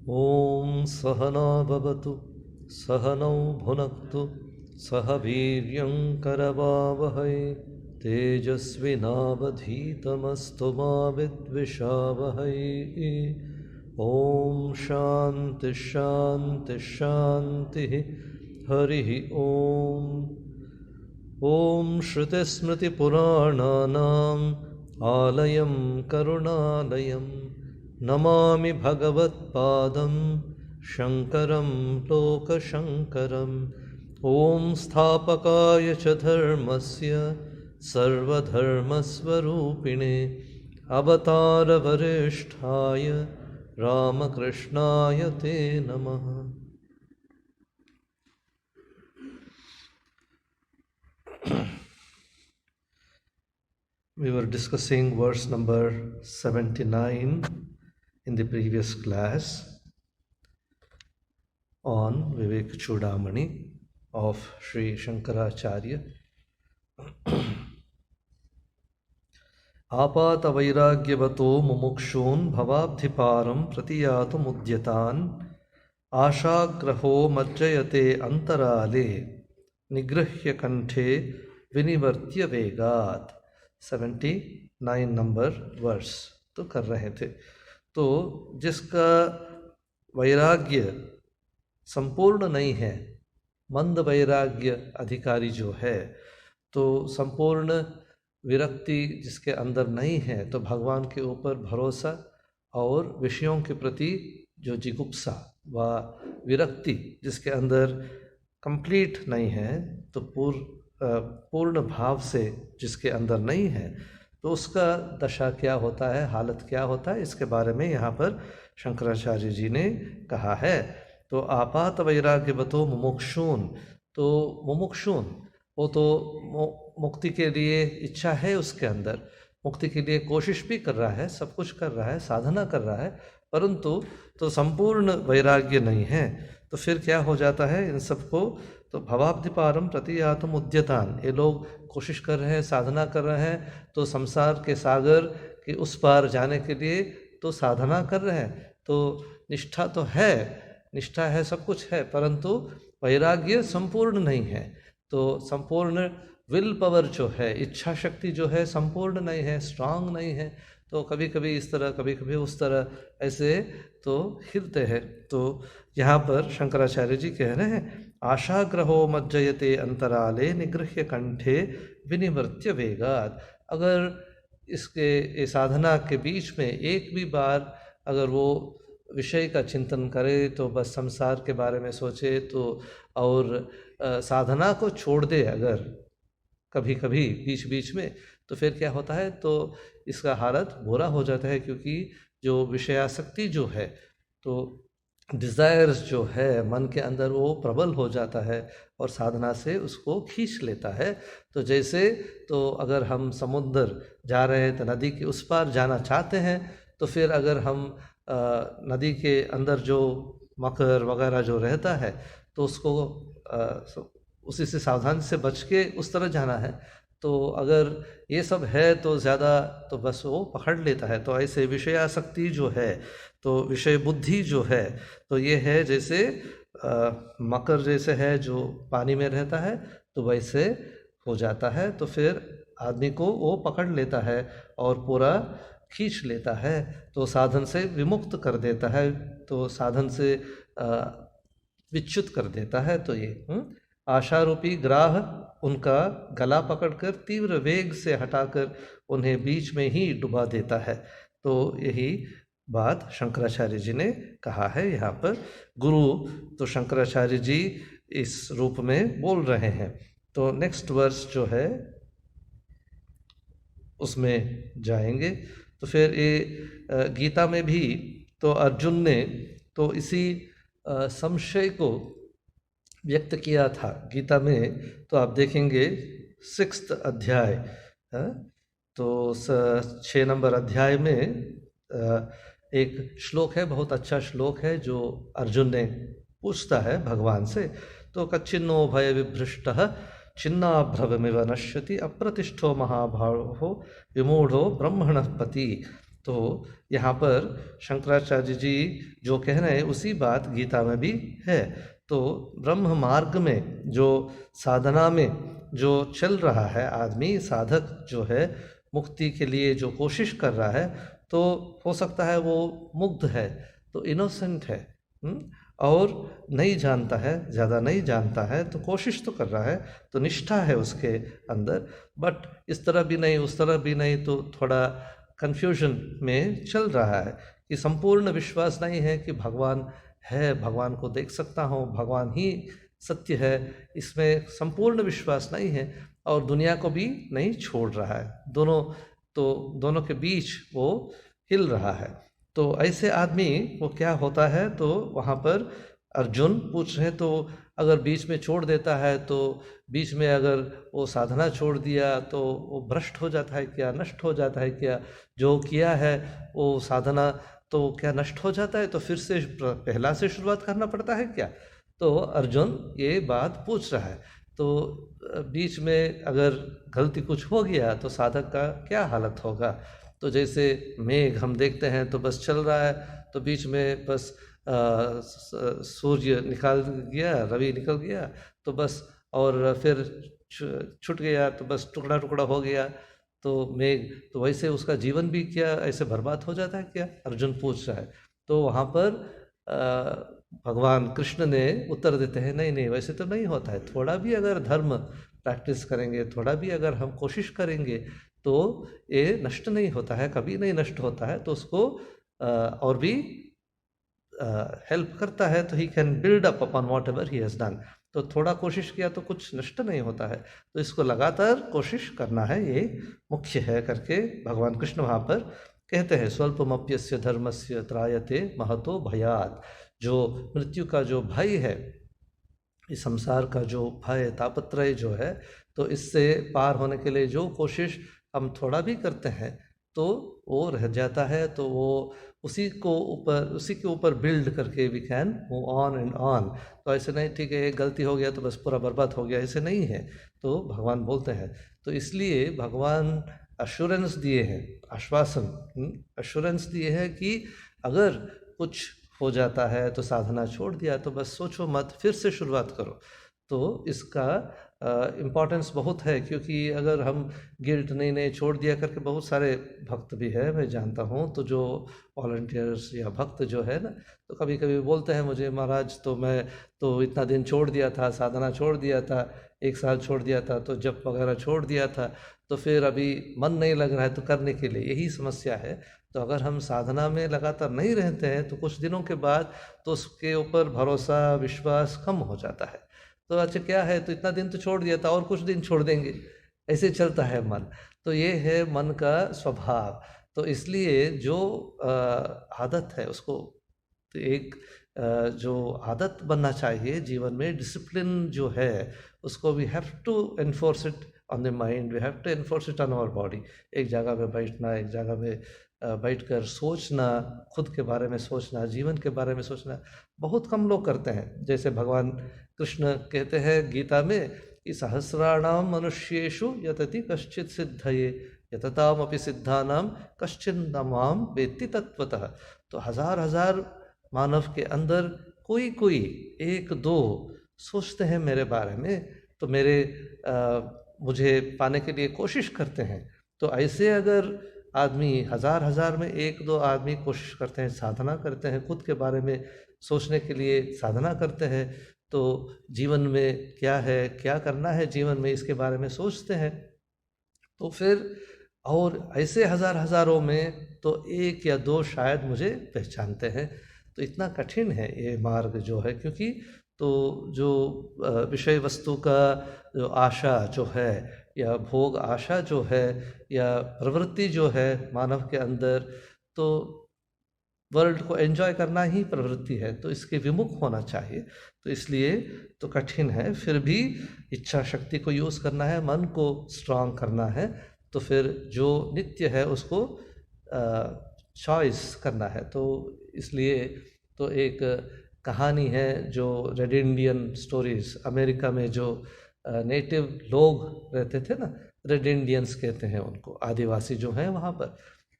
ॐ सहना भवतु सहनौ भुनक्तु सह वीर्यं करवावहै तेजस्विनावधीतमस्तु मा विद्विषावहै। ॐ शान्ति शान्ति शान्तिः। हरिः ॐ। ॐ श्रुतिस्मृतिपुराणानाम् आलयं करुणालयं नमामि भगवत्पादं शङ्करं लोकशङ्करम्। ॐ स्थापकाय च धर्मस्य सर्वधर्मस्वरूपिणे अवतारवरिष्ठाय रामकृष्णाय ते नमः। We were discussing verse number 79 in the previous class on Vivek Chudamani of Sri Shankaracharya. आपात वैराग्यवतो मुमुक्षून् भवाब्धिपारं प्रतियातुमुद्यतान् आशाग्रहो मज्जयते अंतराले निगृह्य कंठे विनिवर्त्य वेगात्। 79 नंबर वर्स तो कर रहे थे। तो जिसका वैराग्य संपूर्ण नहीं है, मंद वैराग्य अधिकारी जो है, तो संपूर्ण विरक्ति जिसके अंदर नहीं है, तो भगवान के ऊपर भरोसा और विषयों के प्रति जो जिगुप्सा व विरक्ति जिसके अंदर कंप्लीट नहीं है, तो पूर्ण भाव से जिसके अंदर नहीं है, तो उसका दशा क्या होता है, हालत क्या होता है, इसके बारे में यहाँ पर शंकराचार्य जी ने कहा है। तो आपात वैराग्यवतो मुमुक्षून्, तो मुमुक्षून् वो तो मुक्ति के लिए इच्छा है, उसके अंदर मुक्ति के लिए कोशिश भी कर रहा है, सब कुछ कर रहा है, साधना कर रहा है, परंतु तो संपूर्ण वैराग्य नहीं है। तो फिर क्या हो जाता है इन सबको, तो भवाब्धिपारम प्रतियातुम उद्यतान, ये लोग कोशिश कर रहे हैं, साधना कर रहे हैं, तो संसार के सागर के उस पार जाने के लिए तो साधना कर रहे हैं, तो निष्ठा तो है, निष्ठा है, सब कुछ है, परंतु वैराग्य संपूर्ण नहीं है। तो संपूर्ण विल पावर जो है, इच्छा शक्ति जो है, संपूर्ण नहीं है, स्ट्रांग नहीं है। तो कभी कभी इस तरह, कभी कभी उस तरह, ऐसे तो हिलते हैं। तो यहाँ पर शंकराचार्य जी कह रहे हैं, आशाग्रहो मज्जयते अंतराले निगृह्य कंठे विनिवर्त्य वेगात्। अगर इसके साधना के बीच में एक भी बार अगर वो विषय का चिंतन करे, तो बस संसार के बारे में सोचे, तो और साधना को छोड़ दे अगर कभी कभी बीच बीच में, तो फिर क्या होता है, तो इसका हालत बुरा हो जाता है। क्योंकि जो विषयासक्ति जो है, तो डिज़ायर्स जो है मन के अंदर, वो प्रबल हो जाता है और साधना से उसको खींच लेता है। तो जैसे, तो अगर हम समुद्र जा रहे हैं, तो नदी के उस पार जाना चाहते हैं, तो फिर अगर हम नदी के अंदर जो मकर वगैरह जो रहता है, तो उसको उसी से सावधानी से बच के उस तरह जाना है। तो अगर ये सब है तो ज़्यादा तो बस वो पकड़ लेता है। तो ऐसे विषयासक्ति जो है, तो विषय बुद्धि जो है, तो ये है जैसे मकर जैसे है जो पानी में रहता है, तो वैसे हो जाता है। तो फिर आदमी को वो पकड़ लेता है और पूरा खींच लेता है, तो साधन से विमुक्त कर देता है, तो साधन से विच्युत कर देता है। तो ये आशारूपी ग्राह उनका गला पकड़कर तीव्र वेग से हटाकर उन्हें बीच में ही डुबा देता है। तो यही बात शंकराचार्य जी ने कहा है यहाँ पर। गुरु तो शंकराचार्य जी इस रूप में बोल रहे हैं। तो नेक्स्ट वर्स जो है उसमें जाएंगे। तो फिर ये गीता में भी तो अर्जुन ने तो इसी संशय को व्यक्त किया था गीता में। तो आप देखेंगे 6th अध्याय, तो 6 नंबर अध्याय में एक श्लोक है, बहुत अच्छा श्लोक है, जो अर्जुन ने पूछता है भगवान से। तो कच्छिन्नो भय विभ्रष्टः छिन्नाभ्रवमिव नश्यति अप्रतिष्ठो महाभावो विमूढ़ो ब्रह्मणः पति। तो यहाँ पर शंकराचार्य जी जो कह रहे हैं उसी बात गीता में भी है। तो ब्रह्म मार्ग में जो साधना में जो चल रहा है आदमी, साधक जो है मुक्ति के लिए जो कोशिश कर रहा है, तो हो सकता है वो मुग्ध है, तो इनोसेंट है, और नहीं जानता है, ज़्यादा नहीं जानता है, तो कोशिश तो कर रहा है, तो निष्ठा है उसके अंदर, बट इस तरह भी नहीं उस तरह भी नहीं, तो थोड़ा कन्फ्यूजन में चल रहा है कि संपूर्ण विश्वास नहीं है कि भगवान है, भगवान को देख सकता हूँ, भगवान ही सत्य है, इसमें संपूर्ण विश्वास नहीं है, और दुनिया को भी नहीं छोड़ रहा है, दोनों के बीच वो हिल रहा है। तो ऐसे आदमी को क्या होता है, तो वहाँ पर अर्जुन पूछ रहे, तो अगर बीच में छोड़ देता है, तो बीच में अगर वो साधना छोड़ दिया तो वो भ्रष्ट हो जाता है क्या, नष्ट हो जाता है क्या, जो किया है वो साधना तो क्या नष्ट हो जाता है, तो फिर से पहला से शुरुआत करना पड़ता है क्या? तो अर्जुन ये बात पूछ रहा है। तो बीच में अगर गलती कुछ हो गया तो साधक का क्या हालत होगा? तो जैसे मेघ हम देखते हैं तो बस चल रहा है, तो बीच में बस सूर्य निकाल गया, रवि निकल गया, तो बस, और फिर छूट गया, तो बस टुकड़ा टुकड़ा हो गया, तो मेघ, तो वैसे उसका जीवन भी क्या ऐसे बर्बाद हो जाता है क्या? अर्जुन पूछ रहा है। तो वहाँ पर भगवान कृष्ण ने उत्तर देते हैं, नहीं नहीं, वैसे तो नहीं होता है, थोड़ा भी अगर धर्म प्रैक्टिस करेंगे, थोड़ा भी अगर हम कोशिश करेंगे, तो ये नष्ट नहीं होता है, कभी नहीं नष्ट होता है, तो उसको और भी हेल्प करता है, तो he can build up upon what ever he has done. तो थोड़ा कोशिश किया तो कुछ नष्ट नहीं होता है, तो इसको लगातार कोशिश करना है, ये मुख्य है करके भगवान कृष्ण वहाँ पर कहते हैं। स्वल्पमप्यस्य धर्मस्य त्रायते महतो भयात्। जो मृत्यु का जो भय है, इस संसार का जो भय तापत्रय जो है, तो इससे पार होने के लिए जो कोशिश हम थोड़ा भी करते हैं तो वो रह जाता है, तो वो उसी के ऊपर बिल्ड करके we can move on and on. तो ऐसे नहीं ठीक है एक गलती हो गया तो बस पूरा बर्बाद हो गया, ऐसे नहीं है, तो भगवान बोलते हैं। तो इसलिए भगवान अश्योरेंस दिए हैं, आश्वासन अश्योरेंस दिए हैं कि अगर कुछ हो जाता है तो साधना छोड़ दिया तो बस सोचो मत, फिर से शुरुआत करो। तो इसका इम्पॉर्टेंस बहुत है, क्योंकि अगर हम गिल्ट नहीं छोड़ दिया करके, बहुत सारे भक्त भी है मैं जानता हूँ, तो जो वॉलंटियर्स या भक्त जो है ना, तो कभी कभी बोलते हैं मुझे, महाराज तो मैं तो इतना दिन छोड़ दिया था, साधना छोड़ दिया था, 1 साल छोड़ दिया था, तो जप वगैरह छोड़ दिया था, तो फिर अभी मन नहीं लग रहा है तो करने के लिए, यही समस्या है। तो अगर हम साधना में लगातार नहीं रहते हैं तो कुछ दिनों के बाद तो उसके ऊपर भरोसा विश्वास कम हो जाता है। तो अच्छा क्या है, तो इतना दिन तो छोड़ दिया था और कुछ दिन छोड़ देंगे, ऐसे चलता है मन। तो ये है मन का स्वभाव। तो इसलिए जो आदत है उसको, तो एक जो आदत बनना चाहिए जीवन में, डिसिप्लिन जो है उसको we have to enforce it on the mind, we have to enforce it on our body. एक जगह पे बैठना, एक जगह पे बैठकर सोचना, खुद के बारे में सोचना, जीवन के बारे में सोचना, बहुत कम लोग करते हैं। जैसे भगवान कृष्ण कहते हैं गीता में कि सहस्राणाम मनुष्येषु यतति कश्चित सिद्धये यततामपि सिद्धानाम कश्चिन्न माम वेत्ति तत्वतः। तो हजार हजार मानव के अंदर कोई कोई 1-2 सोचते हैं मेरे बारे में, तो मुझे पाने के लिए कोशिश करते हैं। तो ऐसे अगर आदमी हजार में 1-2 आदमी कोशिश करते हैं, साधना करते हैं, खुद के बारे में सोचने के लिए साधना करते हैं, तो जीवन में क्या है, क्या करना है जीवन में, इसके बारे में सोचते हैं, तो फिर और ऐसे हजारों में तो 1 या 2 शायद मुझे पहचानते हैं। तो इतना कठिन है ये मार्ग जो है, क्योंकि तो जो विषय वस्तु का जो आशा जो है, या भोग आशा जो है, या प्रवृत्ति जो है मानव के अंदर, तो वर्ल्ड को एंजॉय करना ही प्रवृत्ति है, तो इसके विमुख होना चाहिए। तो इसलिए तो कठिन है, फिर भी इच्छा शक्ति को यूज़ करना है, मन को स्ट्रांग करना है, तो फिर जो नित्य है उसको चॉइस करना है। तो इसलिए तो एक कहानी है जो रेड इंडियन स्टोरीज, अमेरिका में जो नेटिव लोग रहते थे ना, रेड इंडियंस कहते हैं उनको, आदिवासी जो हैं वहाँ पर,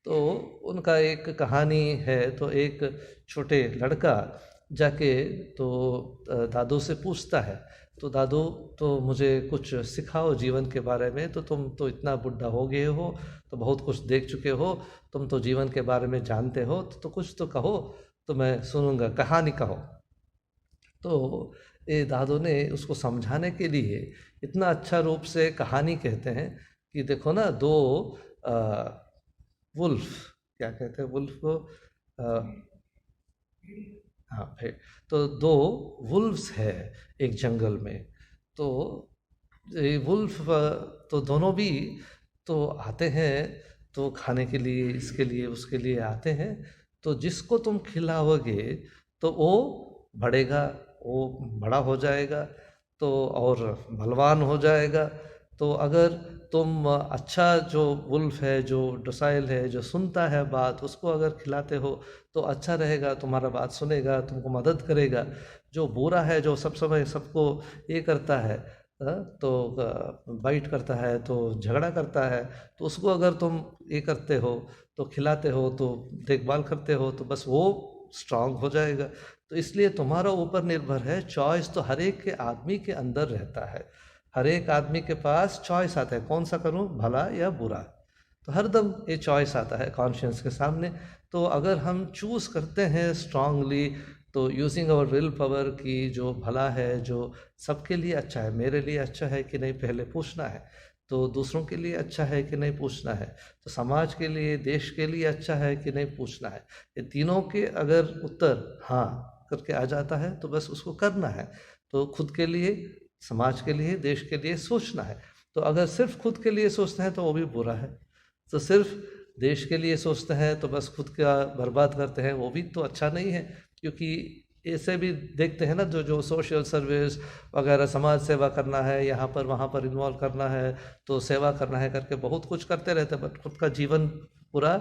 तो उनका एक कहानी है। तो एक छोटे लड़का जाके तो दादू से पूछता है, तो दादू तो मुझे कुछ सिखाओ जीवन के बारे में, तो तुम तो इतना बुढ़ा हो गए हो, तो बहुत कुछ देख चुके हो, तुम तो जीवन के बारे में जानते हो, तो कुछ तो कहो, तो मैं सुनूंगा, कहानी कहो। तो ये दादू ने उसको समझाने के लिए इतना अच्छा रूप से कहानी कहते हैं कि देखो ना, दो वुल्फ, क्या कहते हैं वुल्फ को, हाँ भाई, तो दो वुल्फ्स है एक जंगल में। तो ये वुल्फ तो दोनों भी तो आते हैं, तो खाने के लिए, इसके लिए उसके लिए आते हैं। तो जिसको तुम खिलाओगे तो वो बढ़ेगा, वो बड़ा हो जाएगा, तो और बलवान हो जाएगा। तो अगर तुम अच्छा जो वुल्फ है, जो डोसाइल है, जो सुनता है बात, उसको अगर खिलाते हो तो अच्छा रहेगा, तुम्हारा बात सुनेगा, तुमको मदद करेगा। जो बुरा है, जो सब समय सबको ये करता है, तो बाइट करता है, तो झगड़ा करता है, तो उसको अगर तुम ये करते हो, तो खिलाते हो, तो देखभाल करते हो, तो बस वो स्ट्रांग हो जाएगा। तो इसलिए तुम्हारा ऊपर निर्भर है। चॉइस तो हर एक के आदमी के अंदर रहता है, हर एक आदमी के पास चॉइस आता है, कौन सा करूं, भला या बुरा। तो हर दम ये चॉइस आता है कॉन्शियस के सामने। तो अगर हम चूज़ करते हैं स्ट्रांगली, तो यूजिंग आवर विल पावर की जो भला है, जो सबके लिए अच्छा है, मेरे लिए अच्छा है कि नहीं पहले पूछना है, तो दूसरों के लिए अच्छा है कि नहीं पूछना है, तो समाज के लिए, देश के लिए अच्छा है कि नहीं पूछना है। ये तीनों के अगर उत्तर हाँ करके आ जाता है तो बस उसको करना है। तो खुद के लिए, समाज के लिए, देश के लिए सोचना है। तो अगर सिर्फ खुद के लिए सोचते हैं तो वो भी बुरा है। तो सिर्फ देश के लिए सोचते हैं तो बस खुद का बर्बाद करते हैं, वो भी तो अच्छा नहीं है। क्योंकि ऐसे भी देखते हैं ना, जो जो सोशल सर्विस वगैरह, समाज सेवा करना है, यहाँ पर वहाँ पर इन्वॉल्व करना है, तो सेवा करना है करके बहुत कुछ करते रहते हैं, बट खुद का जीवन पूरा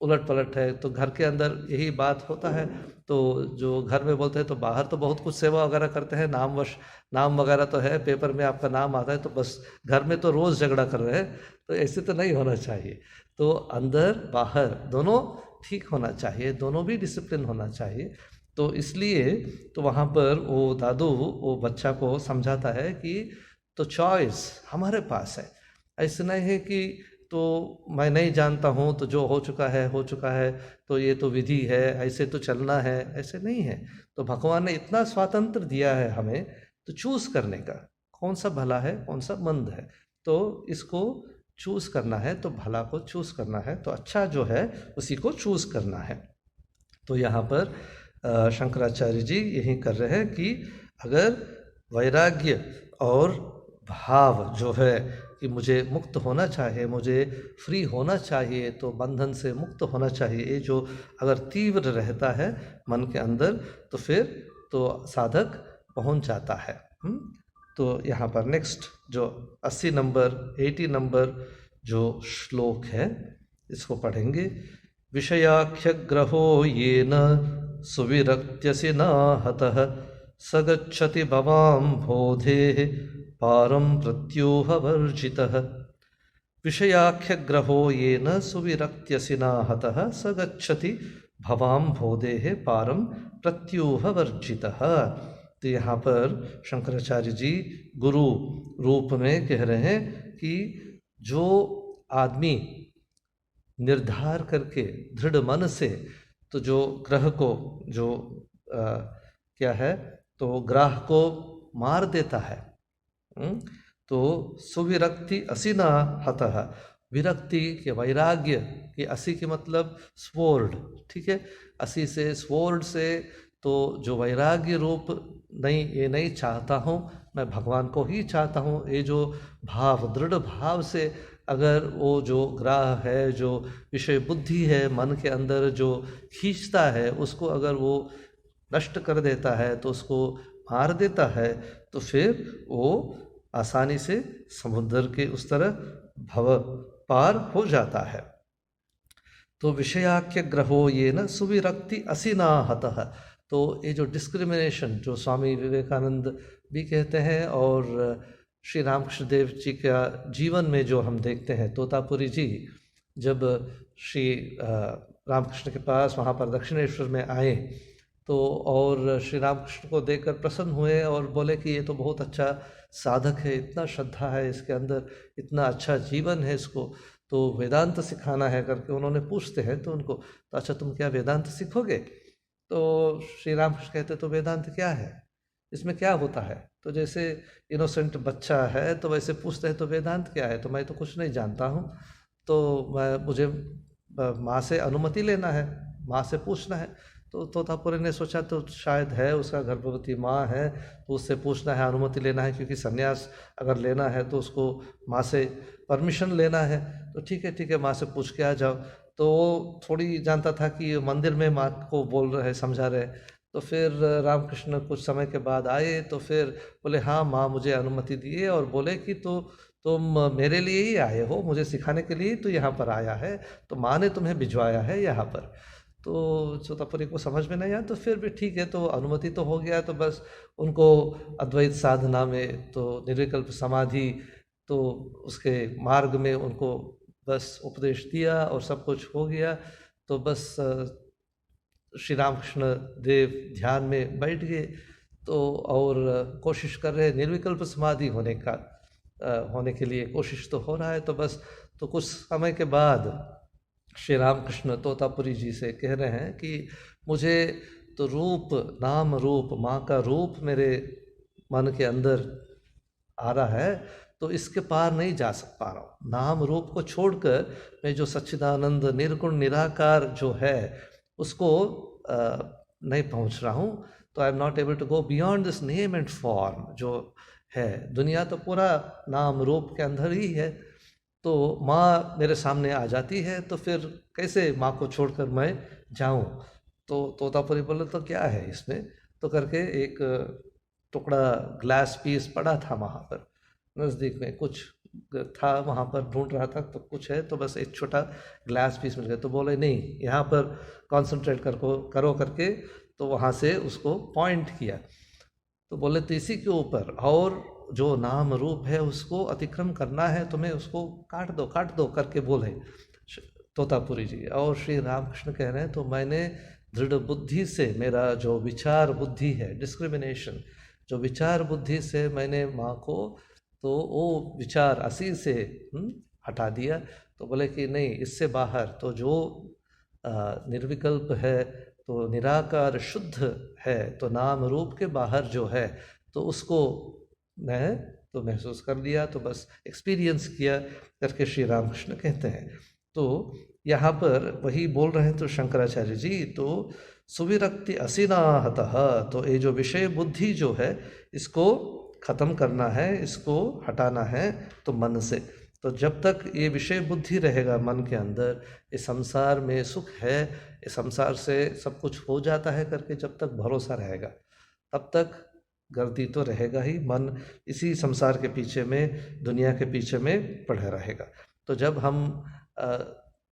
उलट पलट है। तो घर के अंदर यही बात होता है। तो जो घर में बोलते हैं, तो बाहर तो बहुत कुछ सेवा वगैरह करते हैं, नाम वगैरह तो है, पेपर में आपका नाम आता है, तो बस घर में तो रोज़ झगड़ा कर रहे हैं। तो ऐसे तो नहीं होना चाहिए। तो अंदर बाहर दोनों ठीक होना चाहिए, दोनों भी डिसिप्लिन होना चाहिए। तो इसलिए तो वहाँ पर वो दादू वो बच्चा को समझाता है कि तो चॉइस हमारे पास है। ऐसा नहीं है कि तो मैं नहीं जानता हूँ, तो जो हो चुका है हो चुका है, तो ये तो विधि है, ऐसे तो चलना है, ऐसे नहीं है। तो भगवान ने इतना स्वातंत्र दिया है हमें, तो चूज़ करने का, कौन सा भला है कौन सा मंद है, तो इसको चूज़ करना है, तो भला को चूज़ करना है, तो अच्छा जो है उसी को चूज़ करना है। तो यहाँ पर शंकराचार्य जी यही कर रहे हैं कि अगर वैराग्य और भाव जो है कि मुझे मुक्त होना चाहिए, मुझे फ्री होना चाहिए, तो बंधन से मुक्त होना चाहिए, ये जो अगर तीव्र रहता है मन के अंदर, तो फिर तो साधक पहुंच जाता है। तो यहाँ पर नेक्स्ट जो 80 नंबर 80 नंबर जो श्लोक है, इसको पढ़ेंगे। विषयाख्यग्रहो येन सुविरक्त्यसि न हतः स गच्छति भवां बोधेः पारं प्रत्यूहवर्जितः। विषयाख्यग्रहो येन सुविरक्त्यसि न हतः स गच्छति भवां बोधेः पारं प्रत्यूहवर्जितः। तो यहाँ पर शंकराचार्य जी गुरु रूप में कह रहे हैं कि जो आदमी निर्धार करके दृढ़ मन से, तो जो ग्रह को जो क्या है, तो ग्राह को मार देता है, तो सुविरक्ति असिना हतः, विरक्ति के वैराग्य के, असी के मतलब स्वॉर्ड, ठीक है, असी से स्वॉर्ड से, तो जो वैराग्य रूप नहीं, ये नहीं चाहता हूँ, मैं भगवान को ही चाहता हूँ, ये जो भाव, दृढ़ भाव से अगर वो जो ग्राह है, जो विषय बुद्धि है मन के अंदर जो खींचता है, उसको अगर वो नष्ट कर देता है, तो उसको मार देता है, तो फिर वो आसानी से समुद्र के उस तरह भव पार हो जाता है। तो विषयाख्य ग्रहो ये न सुविरक्ति असिना हतः। तो ये जो डिस्क्रिमिनेशन, जो स्वामी विवेकानंद भी कहते हैं, और श्री रामकृष्ण देव जी का जीवन में जो हम देखते हैं, तोतापुरी जी, जब श्री रामकृष्ण के पास वहाँ पर दक्षिणेश्वर में आए तो और श्री रामकृष्ण को देखकर प्रसन्न हुए और बोले कि ये तो बहुत अच्छा साधक है, इतना श्रद्धा है इसके अंदर, इतना अच्छा जीवन है इसको, तो वेदांत सिखाना है करके उन्होंने पूछते हैं तो उनको, तो अच्छा तुम क्या वेदांत सीखोगे? तो श्री रामकृष्ण कहते तो वेदांत क्या है, इसमें क्या होता है? तो जैसे इनोसेंट बच्चा है तो वैसे पूछते हैं तो वेदांत क्या है, तो मैं तो कुछ नहीं जानता हूँ, तो मुझे माँ से अनुमति लेना है, माँ से पूछना है। तो तोतापुरी ने सोचा तो शायद है उसका गर्भवती माँ है तो उससे पूछना है, अनुमति लेना है, क्योंकि सन्यास अगर लेना है तो उसको माँ से परमिशन लेना है। तो ठीक है माँ से पूछ के आ जाओ। तो वो थोड़ी जानता था कि मंदिर में माँ को बोल रहे, समझा रहे। तो फिर रामकृष्ण कुछ समय के बाद आए तो फिर बोले हाँ माँ मुझे अनुमति दिए और बोले कि तो तुम मेरे लिए ही आए हो, मुझे सिखाने के लिए तो यहाँ पर आया है, तो माँ ने तुम्हें भिजवाया है यहाँ पर। तो तोतापुरी को समझ में नहीं आया, तो फिर भी ठीक है, तो अनुमति तो हो गया, तो बस उनको अद्वैत साधना में तो निर्विकल्प समाधि तो उसके मार्ग में उनको बस उपदेश दिया और सब कुछ हो गया। तो बस श्री रामकृष्ण देव ध्यान में बैठ गए तो और कोशिश कर रहे निर्विकल्प समाधि होने के लिए कोशिश तो हो रहा है। तो बस तो कुछ समय के बाद श्री रामकृष्ण तोतापुरी जी से कह रहे हैं कि मुझे तो रूप, नाम रूप, माँ का रूप मेरे मन के अंदर आ रहा है, तो इसके पार नहीं जा पा रहा हूँ। नाम रूप को छोड़कर मैं जो सच्चिदानंद निर्गुण निराकार जो है उसको नहीं पहुँच रहा हूँ। तो I am not able to go beyond this name and form जो है। दुनिया तो पूरा नाम रूप के अंदर ही है, तो माँ मेरे सामने आ जाती है, तो फिर कैसे माँ को छोड़कर मैं जाऊँ? तो तोतापुरी बोले तो क्या है इसमें, तो करके एक टुकड़ा ग्लास पीस पड़ा था वहाँ पर नज़दीक में, कुछ था वहाँ पर, ढूंढ रहा था तो कुछ है, तो बस एक छोटा ग्लास पीस मिल गया। तो बोले नहीं यहाँ पर कॉन्सेंट्रेट करो करके, तो वहाँ से उसको पॉइंट किया। तो बोले तो इसी के ऊपर और जो नाम रूप है उसको अतिक्रम करना है तुम्हें, उसको काट दो करके बोले तोतापुरी जी। और श्री रामकृष्ण कह रहे हैं तो मैंने दृढ़ बुद्धि से, मेरा जो विचार बुद्धि है, डिस्क्रिमिनेशन, जो विचार बुद्धि से मैंने माँ को तो वो विचार असी से हटा दिया। तो बोले कि नहीं, इससे बाहर तो जो निर्विकल्प है, तो निराकार शुद्ध है, तो नाम रूप के बाहर जो है तो उसको मैं तो महसूस कर लिया, तो बस एक्सपीरियंस किया करके श्री रामकृष्ण कहते हैं। तो यहाँ पर वही बोल रहे हैं तो शंकराचार्य जी, तो सुविरक्ति असिनाहतः, तो ये जो विषय बुद्धि जो है इसको खत्म करना है, इसको हटाना है तो मन से। तो जब तक ये विषय बुद्धि रहेगा मन के अंदर, इस संसार में सुख है, इस संसार से सब कुछ हो जाता है करके जब तक भरोसा रहेगा, तब तक गर्दी तो रहेगा ही, मन इसी संसार के पीछे में, दुनिया के पीछे में पड़ा रहेगा। तो जब हम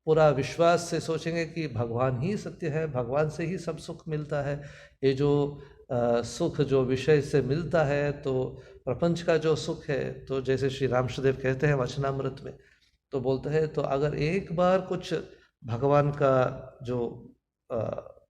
पूरा विश्वास से सोचेंगे कि भगवान ही सत्य है, भगवान से ही सब सुख मिलता है, ये जो सुख जो विषय से मिलता है, तो प्रपंच का जो सुख है, तो जैसे श्री रामकृष्णदेव कहते हैं वचनामृत में, तो बोलते हैं तो अगर एक बार कुछ भगवान का जो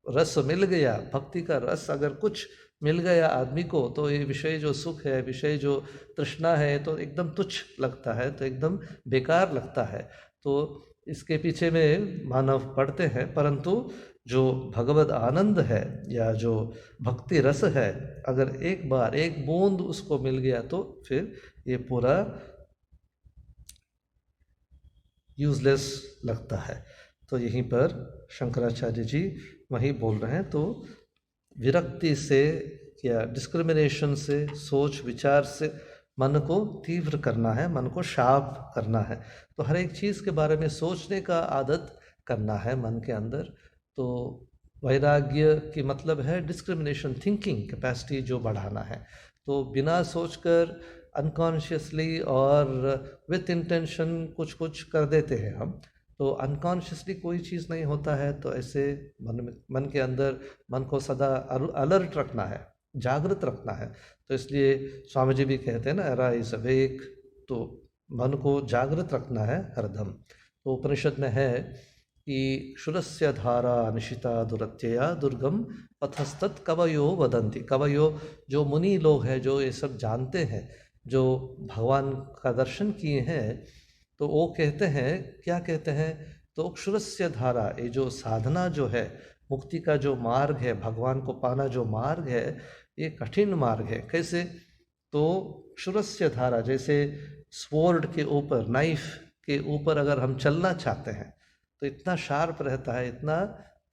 रस मिल गया, भक्ति का रस अगर कुछ मिल गया आदमी को, तो ये विषय जो सुख है, विषय जो तृष्णा है, तो एकदम तुच्छ लगता है, तो एकदम बेकार लगता है। तो इसके पीछे में मानव पढ़ते हैं, परंतु जो भगवद आनंद है या जो भक्ति रस है, अगर एक बार एक बूंद उसको मिल गया तो फिर ये पूरा यूजलेस लगता है। तो यहीं पर शंकराचार्य जी वही बोल रहे हैं, तो विरक्ति से या डिस्क्रिमिनेशन से, सोच विचार से मन को तीव्र करना है, मन को शार्प करना है। तो हर एक चीज़ के बारे में सोचने का आदत करना है मन के अंदर। तो वैराग्य की मतलब है डिस्क्रिमिनेशन, थिंकिंग कैपेसिटी जो बढ़ाना है। तो बिना सोचकर अनकॉन्शियसली और विथ इंटेंशन कुछ कुछ कर देते हैं हम, तो अनकॉन्शियसली कोई चीज़ नहीं होता है। तो ऐसे मन के अंदर मन को सदा अलर्ट रखना है, जागृत रखना है। तो इसलिए स्वामी जी भी कहते हैं ना, अराइज अवेक, तो मन को जागृत रखना है हरदम। तो उपनिषद में है कि शूरस्य धारा निशिता दुरत्यया दुर्गम पथस्तत् कवयो वदन्ति। कवयो जो मुनि लोग हैं, जो ये सब जानते हैं, जो भगवान का दर्शन किए हैं, तो वो कहते हैं, क्या कहते हैं, तो क्षुरस्य धारा, ये जो साधना जो है, मुक्ति का जो मार्ग है, भगवान को पाना जो मार्ग है, ये कठिन मार्ग है। कैसे? तो क्षुरस्य धारा, जैसे स्वॉर्ड के ऊपर, नाइफ के ऊपर अगर हम चलना चाहते हैं तो इतना शार्प रहता है, इतना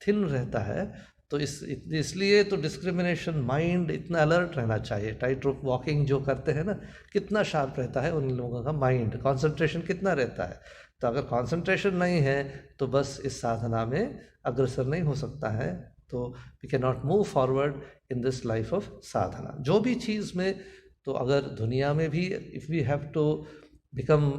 थिन रहता है। तो इसलिए तो डिस्क्रिमिनेशन माइंड इतना अलर्ट रहना चाहिए। टाइट रोप वॉकिंग जो करते हैं ना, कितना शार्प रहता है उन लोगों का माइंड, कंसंट्रेशन कितना रहता है। तो अगर कंसंट्रेशन नहीं है तो बस इस साधना में अग्रसर नहीं हो सकता है। तो we can not move forward in this life of sadhana. जो भी चीज़ में, तो अगर दुनिया में भी if we have to become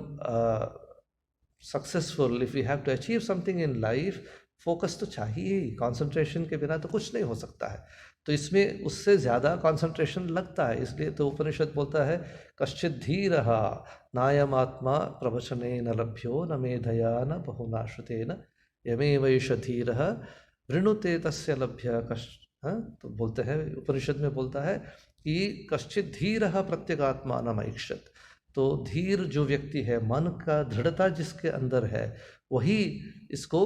successful, if we have to achieve something in life, focus तो चाहिए ही। कंसंट्रेशन के बिना तो कुछ नहीं हो सकता है। तो इसमें उससे ज़्यादा कंसंट्रेशन लगता है। इसलिए तो उपनिषद बोलता है, कश्चित् धीरः नायम आत्मा प्रवचने न लभ्यो न मेधया न बहुना श्रुतेन यमेवैष धीरः वृणुते तस्य लभ्य तो बोलते हैं, उपनिषद में बोलता है कि कश्चित् धीरः प्रत्यगात्मानम् ऐक्षत। तो धीर जो व्यक्ति है, मन का दृढ़ता जिसके अंदर है, वही इसको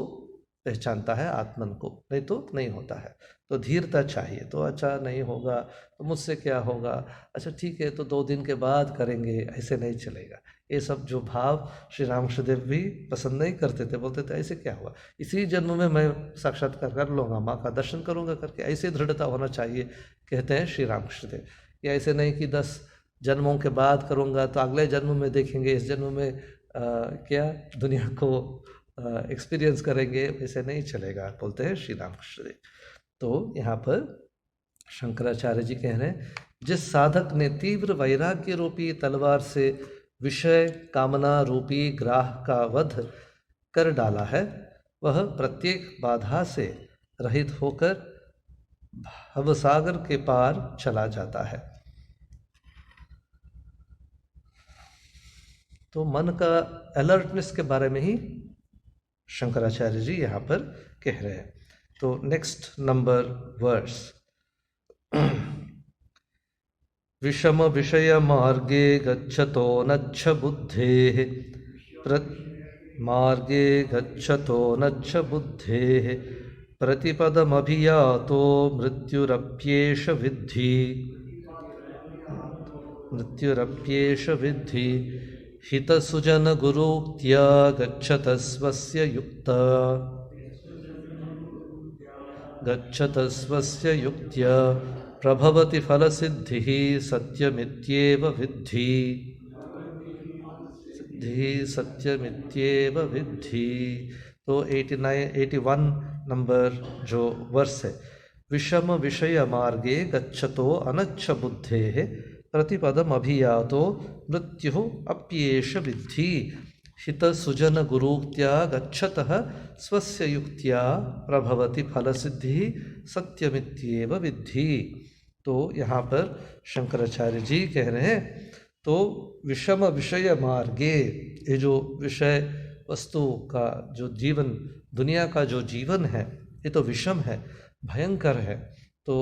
पहचानता है आत्मन को, नहीं तो नहीं होता है। तो धीरता चाहिए। तो अच्छा नहीं होगा तो मुझसे क्या होगा, अच्छा ठीक है तो 2 दिन के बाद करेंगे, ऐसे नहीं चलेगा। ये सब जो भाव श्री रामकृष्णदेव भी पसंद नहीं करते थे। बोलते थे ऐसे क्या हुआ, इसी जन्म में मैं साक्षात्कार कर लूँगा, माँ का दर्शन करूँगा करके, ऐसे दृढ़ता होना चाहिए, कहते हैं श्री रामकृष्णदेव। या ऐसे नहीं कि 10 जन्मों के बाद करूँगा तो अगले जन्म में देखेंगे, इस जन्म में क्या दुनिया को एक्सपीरियंस करेंगे, वैसे नहीं चलेगा, बोलते हैं श्री रामकृष्ण देव। तो यहाँ पर शंकराचार्य जी कह रहे हैं, जिस साधक ने तीव्र वैराग्य रूपी तलवार से विषय कामना रूपी ग्राह का वध कर डाला है, वह प्रत्येक बाधा से रहित होकर भवसागर के पार चला जाता है। तो मन का अलर्टनेस के बारे में ही शंकराचार्य जी यहाँ पर कह रहे हैं। तो नेक्स्ट नंबर वर्स, विषम विषय मार्गे गच्छतो नच्छ बुद्धेः मार्गे गच्छतो नच्छ बुद्धेः प्रतिपदमभियातो मृत्युरप्येष विद्धि हितसुजन गुरुक्त्या गच्छतस्वस्य युक्त्या प्रभवति फलसिद्धिः सत्यमित्येव विद्धि। तो 81 नंबर जो वर्ष है, विषम विषय मार्गे गच्छतो अनच्छ बुद्धेः प्रतिपदम अभियातो मृत्यु अप्येष विद्धि हितसुजन गुरुक्त्या गच्छतः स्वस्य युक्त्या प्रभवति फलसिद्धि सत्यमित्येव विद्धि। तो यहाँ पर शंकराचार्य जी कह रहे हैं, तो विषम विषय मार्गे, ये जो विषय वस्तु का जो जीवन, दुनिया का जो जीवन है, ये तो विषम है, भयंकर है, तो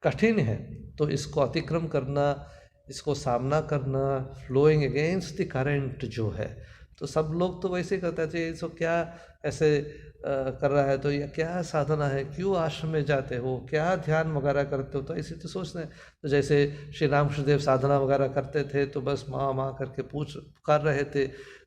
कठिन है। तो इसको अतिक्रम करना, इसको सामना करना, फ्लोइंग अगेंस्ट द करंट जो है, तो सब लोग तो वैसे करते थे, इसको क्या ऐसे कर रहा है, तो यह क्या साधना है, क्यों आश्रम में जाते हो, क्या ध्यान वगैरह करते हो, तो ऐसे तो सोचते हैं। तो जैसे श्री रामकृष्णदेव साधना वगैरह करते थे तो बस माँ माँ करके पुकार रहे थे।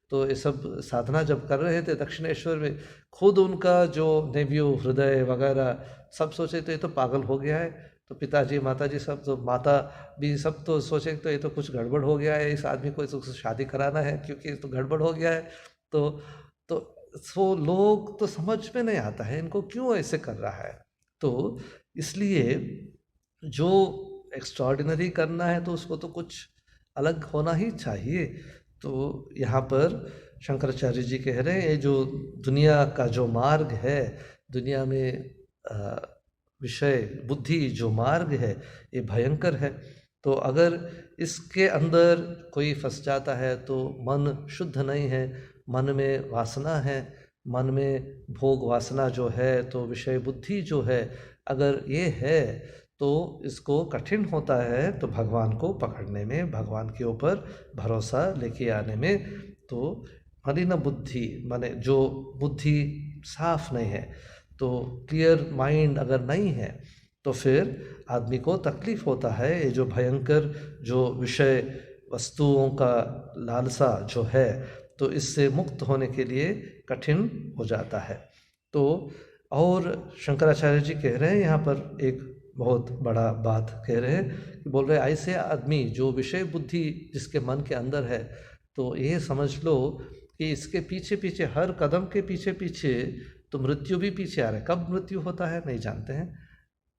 तो ये सब साधना जब कर रहे थे दक्षिणेश्वर में, खुद उनका जो नेव्यू हृदय वगैरह सब सोचे तो ये तो पागल हो गया है। तो पिताजी माताजी सब, तो माता भी सब तो सोचे तो ये तो कुछ गड़बड़ हो गया है, इस आदमी को तो शादी कराना है क्योंकि तो गड़बड़ हो गया है। तो लोग तो समझ में नहीं आता है इनको क्यों ऐसे कर रहा है। तो इसलिए जो एक्स्ट्राऑर्डिनरी करना है तो उसको तो कुछ अलग होना ही चाहिए। तो यहाँ पर शंकराचार्य जी कह रहे हैं, ये जो दुनिया का जो मार्ग है, दुनिया में विषय बुद्धि जो मार्ग है, ये भयंकर है। तो अगर इसके अंदर कोई फंस जाता है तो मन शुद्ध नहीं है, मन में वासना है, मन में भोग वासना जो है, तो विषय बुद्धि जो है, अगर ये है तो इसको कठिन होता है तो भगवान को पकड़ने में, भगवान के ऊपर भरोसा लेके आने में। तो मलिन बुद्धि माने जो बुद्धि साफ नहीं है, तो क्लियर माइंड अगर नहीं है तो फिर आदमी को तकलीफ होता है। ये जो भयंकर जो विषय वस्तुओं का लालसा जो है, तो इससे मुक्त होने के लिए कठिन हो जाता है। तो और शंकराचार्य जी कह रहे हैं यहाँ पर एक बहुत बड़ा बात कह रहे हैं कि बोल रहे ऐसे आदमी जो विषय बुद्धि जिसके मन के अंदर है, तो ये समझ लो कि इसके पीछे पीछे, हर कदम के पीछे पीछे तो मृत्यु भी पीछे आ रहा है। कब मृत्यु होता है नहीं जानते हैं,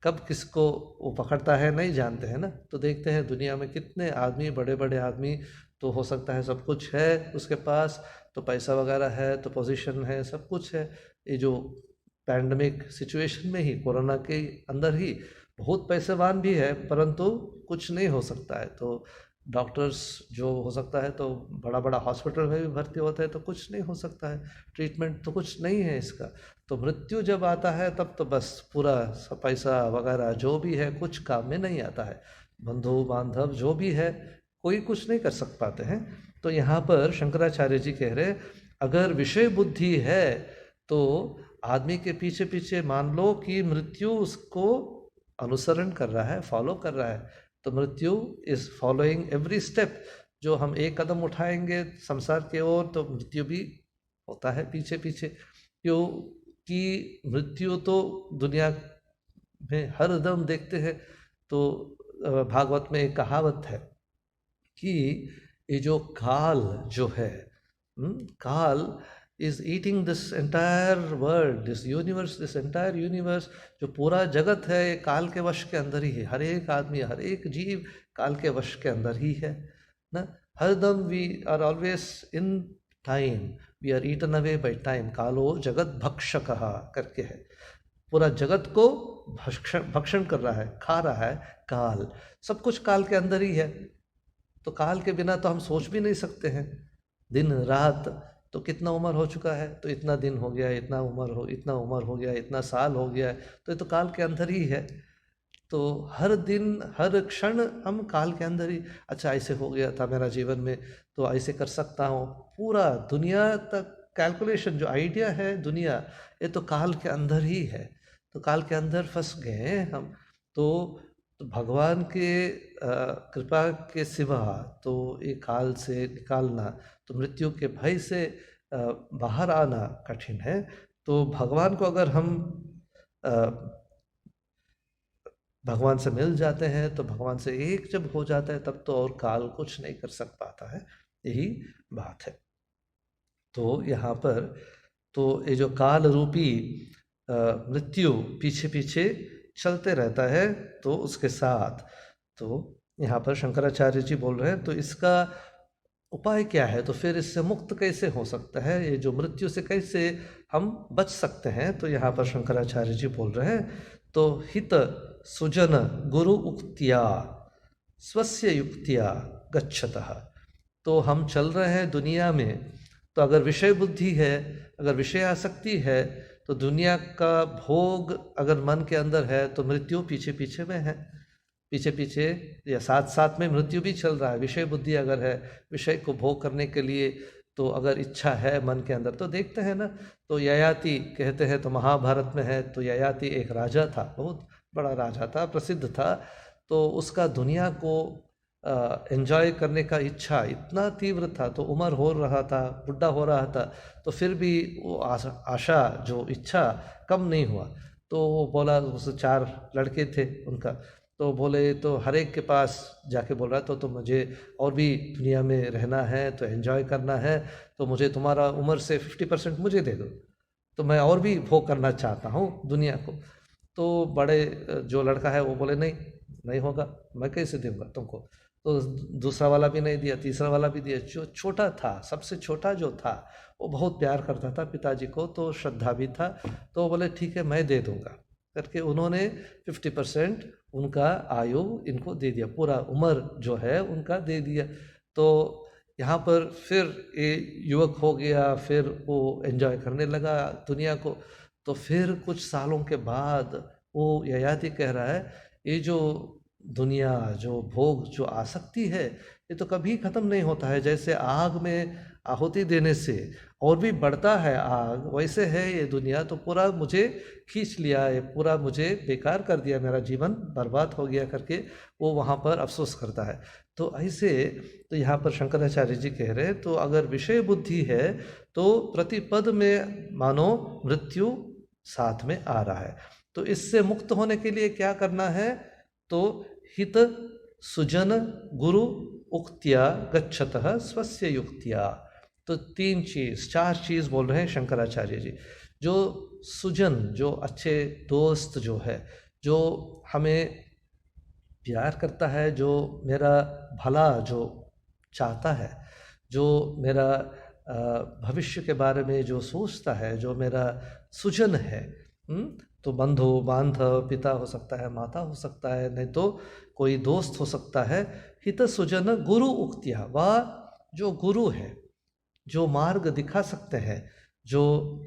कब किसको वो पकड़ता है नहीं जानते हैं ना। तो देखते हैं दुनिया में कितने आदमी, बड़े बड़े आदमी, तो हो सकता है सब कुछ है उसके पास, तो पैसा वगैरह है, तो पोजीशन है, सब कुछ है। ये जो पैंडमिक सिचुएशन में ही, कोरोना के अंदर ही बहुत पैसेवान भी है, परंतु कुछ नहीं हो सकता है। तो डॉक्टर्स जो हो सकता है तो बड़ा बड़ा हॉस्पिटल में भी भर्ती होते हैं, तो कुछ नहीं हो सकता है, ट्रीटमेंट तो कुछ नहीं है इसका। तो मृत्यु जब आता है तब तो बस पूरा पैसा वगैरह जो भी है कुछ काम में नहीं आता है, बंधु बांधव जो भी है कोई कुछ नहीं कर सक पाते हैं। तो यहाँ पर शंकराचार्य जी कह रहे अगर विषय बुद्धि है तो आदमी के पीछे पीछे मान लो कि मृत्यु उसको अनुसरण कर रहा है, फॉलो कर रहा है। तो मृत्यु इज फॉलोइंग एवरी स्टेप। जो हम एक कदम उठाएंगे संसार की ओर तो मृत्यु भी होता है पीछे पीछे। क्यों कि मृत्यु तो दुनिया में हर दम देखते हैं। तो भागवत में एक कहावत है कि ये जो काल जो है, काल is eating this entire world, this universe, this entire universe, जो पूरा जगत है ये काल के वश के अंदर ही है। हर एक आदमी, हर एक जीव काल के वश के अंदर ही है ना। हर दम we are always in time, we are eaten away by time. कालो जगत भक्षकः करके है, पूरा जगत को भक्षण कर रहा है, खा रहा है काल। सब कुछ काल के अंदर ही है। तो काल के बिना तो हम सोच भी नहीं सकते हैं। दिन रात तो कितना उम्र हो चुका है, तो इतना दिन हो गया, इतना उम्र हो गया, इतना साल हो गया, तो ये तो काल के अंदर ही है। तो हर दिन हर क्षण हम काल के अंदर ही, अच्छा ऐसे हो गया था मेरा जीवन में तो ऐसे कर सकता हूँ। पूरा दुनिया तक कैलकुलेशन जो आइडिया है दुनिया, ये तो काल के अंदर ही है। तो काल के अंदर फंस गए हैं हम। तो भगवान के कृपा के सिवा तो ये काल से निकालना, तो मृत्यु के भय से बाहर आना कठिन है। तो भगवान को अगर हम भगवान से मिल जाते हैं, तो भगवान से एक जब हो जाता है तब तो और काल कुछ नहीं कर सक पाता है, यही बात है। तो यहाँ पर तो ये जो काल रूपी मृत्यु पीछे पीछे चलते रहता है, तो उसके साथ तो यहाँ पर शंकराचार्य जी बोल रहे हैं तो इसका उपाय क्या है, तो फिर इससे मुक्त कैसे हो सकता है, ये जो मृत्यु से कैसे हम बच सकते हैं। तो यहाँ पर शंकराचार्य जी बोल रहे हैं तो हित सुजन गुरु उक्तिया स्वस्य युक्तिया गच्छतः। तो हम चल रहे हैं दुनिया में, तो अगर विषय बुद्धि है, अगर विषय आसक्ति है, तो दुनिया का भोग अगर मन के अंदर है तो मृत्यु पीछे पीछे में है, पीछे पीछे या साथ साथ में मृत्यु भी चल रहा है। विषय बुद्धि अगर है, विषय को भोग करने के लिए तो अगर इच्छा है मन के अंदर, तो देखते हैं ना। तो ययाति कहते हैं, तो महाभारत में है, तो ययाति एक राजा था, बहुत बड़ा राजा था, प्रसिद्ध था। तो उसका दुनिया को एंजॉय करने का इच्छा इतना तीव्र था, तो उम्र हो रहा था, बुढ़ा हो रहा था, तो फिर भी वो आशा जो इच्छा कम नहीं हुआ। तो वो बोला, उससे 4 लड़के थे उनका, तो बोले तो हर एक के पास जाके बोल रहा तो मुझे और भी दुनिया में रहना है, तो एंजॉय करना है, तो मुझे तुम्हारा उम्र से 50% मुझे दे दो, तो मैं और भी भोग करना चाहता हूँ दुनिया को। तो बड़े जो लड़का है वो बोले नहीं, नहीं होगा, मैं कैसे दूंगा तुमको। तो दूसरा वाला भी नहीं दिया, तीसरा वाला भी दिया। जो छोटा था, सबसे छोटा जो था, वो बहुत प्यार करता था पिताजी को, तो श्रद्धा भी था, तो बोले ठीक है मैं दे दूंगा करके उन्होंने 50% उनका आयु इनको दे दिया, पूरा उम्र जो है उनका दे दिया। तो यहाँ पर फिर ये युवक हो गया, फिर वो एंजॉय करने लगा दुनिया को। तो फिर कुछ सालों के बाद वो ययाति कह रहा है, ये जो दुनिया, जो भोग, जो आसक्ति है, ये तो कभी ख़त्म नहीं होता है। जैसे आग में आहुति देने से और भी बढ़ता है आग, वैसे है ये दुनिया। तो पूरा मुझे खींच लिया, ये पूरा मुझे बेकार कर दिया, मेरा जीवन बर्बाद हो गया करके वो वहाँ पर अफसोस करता है। तो ऐसे, तो यहाँ पर शंकराचार्य जी कह रहे हैं, तो अगर विषय बुद्धि है तो प्रतिपद में मानो मृत्यु साथ में आ रहा है। तो इससे मुक्त होने के लिए क्या करना है? तो हित सुजन गुरु उक्त्या गच्छतः स्वस्य युक्त्या। तो तीन चीज, चार चीज बोल रहे हैं शंकराचार्य जी। जो सुजन, जो अच्छे दोस्त जो है, जो हमें प्यार करता है, जो मेरा भला जो चाहता है, जो मेरा भविष्य के बारे में जो सोचता है, जो मेरा सुजन है, तो बंधु बांधव, पिता हो सकता है, माता हो सकता है, नहीं तो कोई दोस्त हो सकता है। हित सुजन गुरु उक्तिया, वह जो गुरु है, जो मार्ग दिखा सकते हैं, जो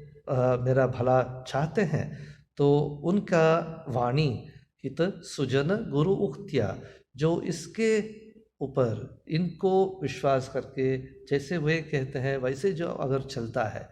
मेरा भला चाहते हैं, तो उनका वाणी हित सुजन गुरु उक्तिया, जो इसके ऊपर इनको विश्वास करके जैसे वे कहते हैं वैसे जो अगर चलता है,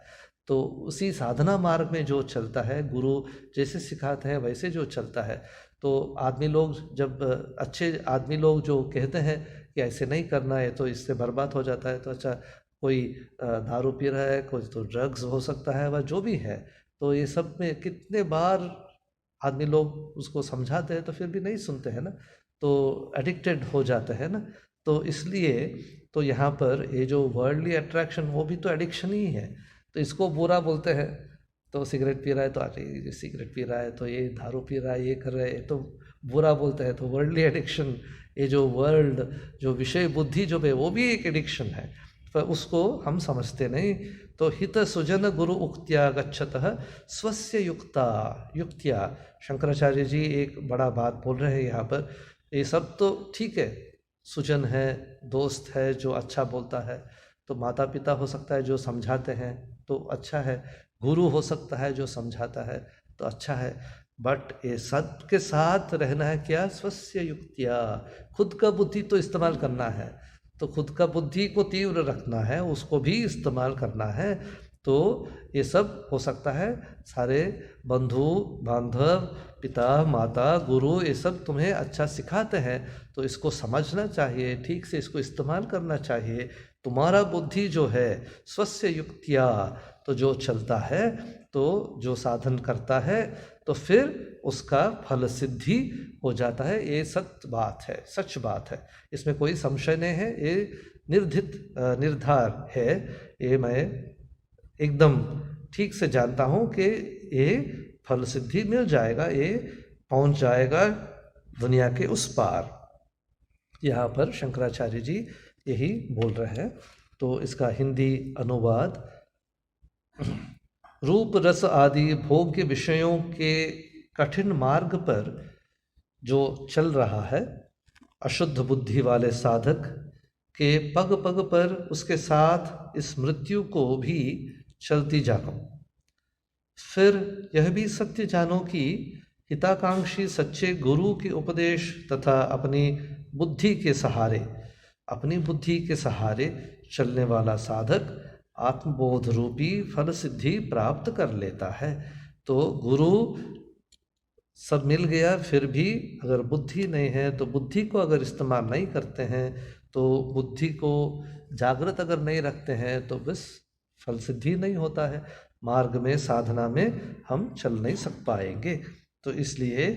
तो उसी साधना मार्ग में जो चलता है, गुरु जैसे सिखाते हैं वैसे जो चलता है, तो आदमी लोग जब अच्छे आदमी लोग जो कहते हैं कि ऐसे नहीं करना है तो इससे बर्बाद हो जाता है, तो अच्छा कोई दारू पी रहा है, कोई तो ड्रग्स हो सकता है, वह जो भी है, तो ये सब में कितने बार आदमी लोग उसको समझाते हैं तो फिर भी नहीं सुनते हैं ना, तो एडिक्टेड हो जाते हैं ना। तो इसलिए तो यहाँ पर ये जो वर्ल्डली अट्रैक्शन, वो भी तो एडिक्शन ही है। तो इसको बुरा बोलते हैं, तो सिगरेट पी रहा है तो अरे ये सिगरेट पी रहा है, तो ये दारू पी रहा है, ये कर रहा है, ये तो बुरा बोलते हैं। तो वर्ल्डली एडिक्शन, ये जो वर्ल्ड, जो विषय बुद्धि जो है, वो भी एक एडिक्शन है, पर उसको हम समझते नहीं। तो हित सुजन गुरु उक्त्या गच्छतः स्वस्य युक्ता युक्त्या। शंकराचार्य जी एक बड़ा बात बोल रहे हैं यहाँ पर। ये सब तो ठीक है, सुजन है, दोस्त है जो अच्छा बोलता है, तो माता पिता हो सकता है जो समझाते हैं तो अच्छा है, गुरु हो सकता है जो समझाता है तो अच्छा है, बट ये सब के साथ रहना है क्या? स्वस्य युक्तिया, खुद का बुद्धि तो इस्तेमाल करना है, तो खुद का बुद्धि को तीव्र रखना है, उसको भी इस्तेमाल करना है। तो ये सब हो सकता है, सारे बंधु बांधव, पिता माता गुरु, ये सब तुम्हें अच्छा सिखाते हैं, तो इसको समझना चाहिए, ठीक से इसको इस्तेमाल करना चाहिए। तुम्हारा बुद्धि जो है स्वस्य युक्तिया, तो जो चलता है, तो जो साधन करता है, तो फिर उसका फल सिद्धि हो जाता है। ये सत्य बात है, सच बात है, इसमें कोई संशय नहीं है, ये निर्धार है, ये मैं एकदम ठीक से जानता हूँ कि ये फल सिद्धि मिल जाएगा, ये पहुँच जाएगा दुनिया के उस पार। यहाँ पर शंकराचार्य जी यही बोल रहे हैं। तो इसका हिंदी अनुवाद, रूप रस आदि भोग्य विषयों के कठिन मार्ग पर जो चल रहा है अशुद्ध बुद्धि वाले साधक के पग पग पर उसके साथ इस मृत्यु को भी चलती जानो। फिर यह भी सत्य जानो कि हिताकांक्षी सच्चे गुरु के उपदेश तथा अपनी बुद्धि के सहारे चलने वाला साधक आत्मबोध रूपी फल सिद्धि प्राप्त कर लेता है। तो गुरु सब मिल गया, फिर भी अगर बुद्धि नहीं है, तो बुद्धि को अगर इस्तेमाल नहीं करते हैं, तो बुद्धि को जागृत अगर नहीं रखते हैं, तो बस फल सिद्धि नहीं होता है, मार्ग में साधना में हम चल नहीं सक पाएंगे। तो इसलिए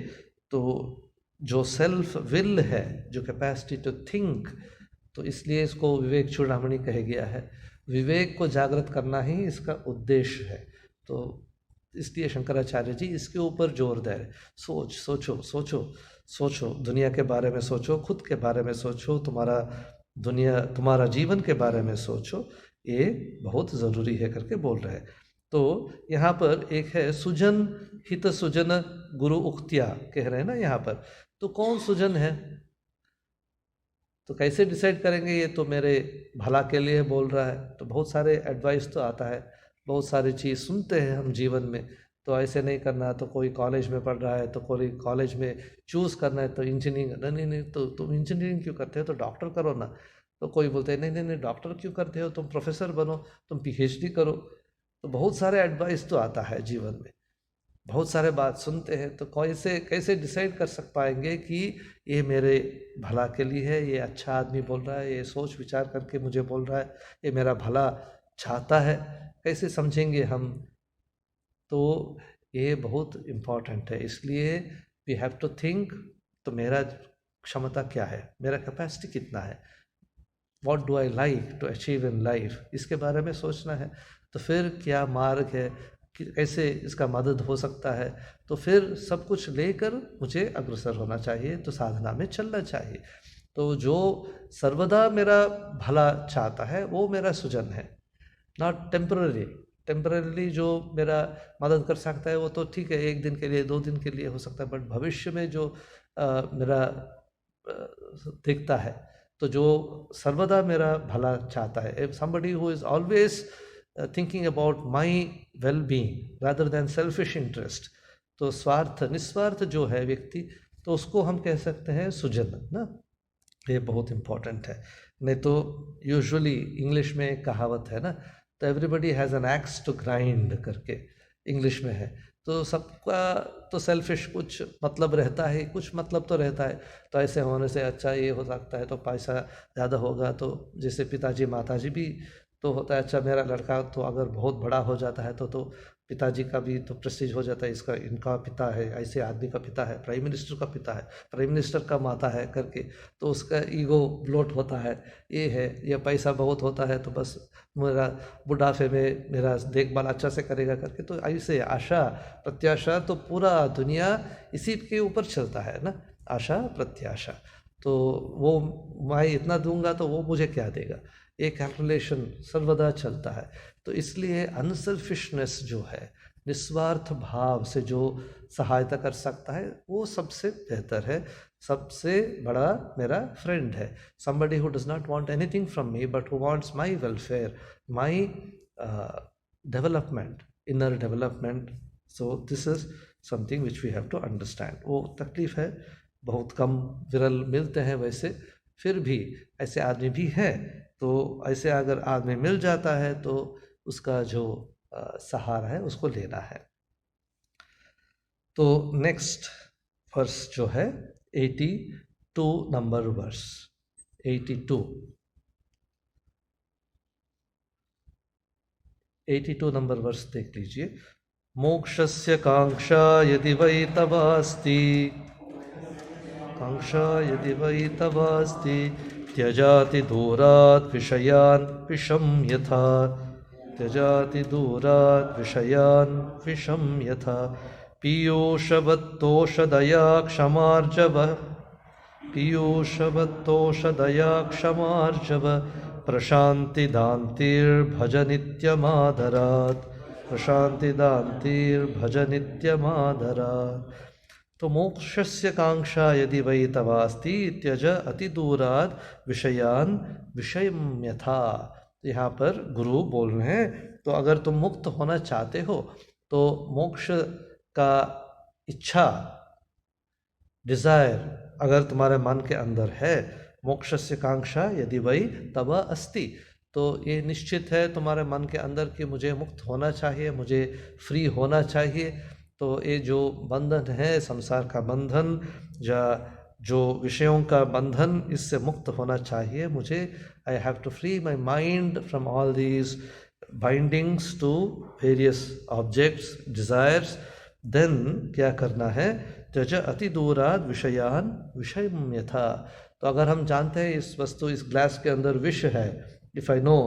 तो जो सेल्फ विल है, जो कैपेसिटी टू थिंक, तो इसलिए इसको विवेक चूड़ामणि कहा गया है। विवेक को जागृत करना ही इसका उद्देश्य है। तो इसलिए शंकराचार्य जी इसके ऊपर जोर दे रहे, सोचो, दुनिया के बारे में सोचो, खुद के बारे में सोचो, तुम्हारा जीवन के बारे में सोचो, ये बहुत ज़रूरी है करके बोल रहे हैं। तो यहाँ पर एक है सुजन, हित सुजन गुरु उक्तिया कह रहे हैं ना यहाँ पर। तो कौन सुजन है? तो कैसे डिसाइड करेंगे ये तो मेरे भला के लिए बोल रहा है। तो बहुत सारे एडवाइस तो आता है, बहुत सारी चीज़ सुनते हैं हम जीवन में। तो ऐसे नहीं करना, तो कोई कॉलेज में पढ़ रहा है तो कोई कॉलेज में चूज़ करना है तो इंजीनियरिंग, नहीं नहीं नहीं तो तुम इंजीनियरिंग क्यों करते हो, तो डॉक्टर करो ना। तो कोई बोलते हैं नहीं नहीं नहीं डॉक्टर क्यों करते हो, तुम प्रोफेसर बनो, तुम पीएचडी करो। तो बहुत सारे एडवाइस तो आता है जीवन में, बहुत सारे बात सुनते हैं। तो कैसे कैसे डिसाइड कर सक पाएंगे कि ये मेरे भला के लिए है, ये अच्छा आदमी बोल रहा है, ये सोच विचार करके मुझे बोल रहा है, ये मेरा भला चाहता है, कैसे समझेंगे हम। तो ये बहुत इम्पॉर्टेंट है, इसलिए वी हैव टू थिंक। तो मेरा क्षमता क्या है, मेरा कैपेसिटी कितना है, what do I like to achieve in life, इसके बारे में सोचना है। तो फिर क्या मार्ग है कि कैसे इसका मदद हो सकता है, तो फिर सब कुछ लेकर मुझे अग्रसर होना चाहिए, तो साधना में चलना चाहिए। तो जो सर्वदा मेरा भला चाहता है वो मेरा सुजन है, नॉट टेम्पररी। टेम्पररीली जो मेरा मदद कर सकता है वो तो ठीक है, एक दिन के लिए, 2 दिन के लिए हो सकता है, बट भविष्य में जो मेरा दिखता है, तो जो सर्वदा मेरा भला चाहता है, if somebody who is always thinking about my well being rather than selfish interest, तो स्वार्थ निस्वार्थ जो है व्यक्ति, तो उसको हम कह सकते हैं सुजन ना। ये बहुत इम्पोर्टेंट है। नहीं तो यूजुअली इंग्लिश में एक कहावत है ना, तो everybody has an axe to grind करके इंग्लिश में है। तो सबका तो सेल्फिश कुछ मतलब रहता है, कुछ मतलब तो रहता है। तो ऐसे होने से अच्छा ये हो सकता है, तो पैसा ज़्यादा होगा, तो जैसे पिताजी माताजी भी तो होता है, अच्छा मेरा लड़का तो अगर बहुत बड़ा हो जाता है तो पिताजी का भी तो प्रेस्टीज हो जाता है, इसका इनका पिता है, ऐसे आदमी का पिता है, प्राइम मिनिस्टर का पिता है, प्राइम मिनिस्टर का माता है करके, तो उसका ईगो ब्लोट होता है। ये है, ये पैसा बहुत होता है तो बस मेरा बुढ़ापे में मेरा देखभाल अच्छा से करेगा करके, तो ऐसे आशा प्रत्याशा, तो पूरा दुनिया इसी के ऊपर चलता है ना, आशा प्रत्याशा। तो वो मैं इतना दूंगा तो वो मुझे क्या देगा, एक कैलकुलेशन सर्वदा चलता है। तो इसलिए अनसेल्फिशनेस जो है, निस्वार्थ भाव से जो सहायता कर सकता है, वो सबसे बेहतर है, सबसे बड़ा मेरा फ्रेंड है। somebody who does not want anything from me but who wants my welfare, my development, inner development. So this is something which we have to understand. वो तकलीफ है, बहुत कम विरल मिलते हैं वैसे, फिर भी ऐसे आदमी भी हैं। तो ऐसे अगर आदमी मिल जाता है तो उसका जो सहारा है उसको लेना है। तो नेक्स्ट वर्स जो है 82 नंबर वर्स, 82 नंबर वर्स देख लीजिए। मोक्षस्य कांक्षा यदि वै तवास्ति, कांक्षा यदि वै तवास्ति, त्यजाति दूरात् विषयान् विषं यथा, त्यजाति दूरात् विषयान् विषं यथा। पीयूषवत्तोषधया क्षमार्जवः, पीयूषवत्तोषधया क्षमार्जव, प्रशान्तिदान्तिर्भज नित्यमादरात्, प्रशान्तिदान्तिर्भज नित्यमादरात्। तो मोक्षस्य कांक्षा यदि वै तवास्ति, त्यज अतिदूरात् विषयान् विषयं यथा। यहाँ पर गुरु बोल रहे हैं, तो अगर तुम मुक्त होना चाहते हो तो मोक्ष का इच्छा, डिजायर अगर तुम्हारे मन के अंदर है, मोक्षस्य कांक्षा यदि वै तव अस्ति, तो ये निश्चित है तुम्हारे मन के अंदर कि मुझे मुक्त होना चाहिए, मुझे फ्री होना चाहिए। तो ये जो बंधन है, संसार का बंधन, या जो विषयों का बंधन, इससे मुक्त होना चाहिए मुझे। I have to free my mind from all these bindings to various objects, desires. Then क्या करना है, त्यज अति दूराद विषयान विषयं यथा। तो अगर हम जानते हैं इस वस्तु, इस ग्लास के अंदर विष है, if I know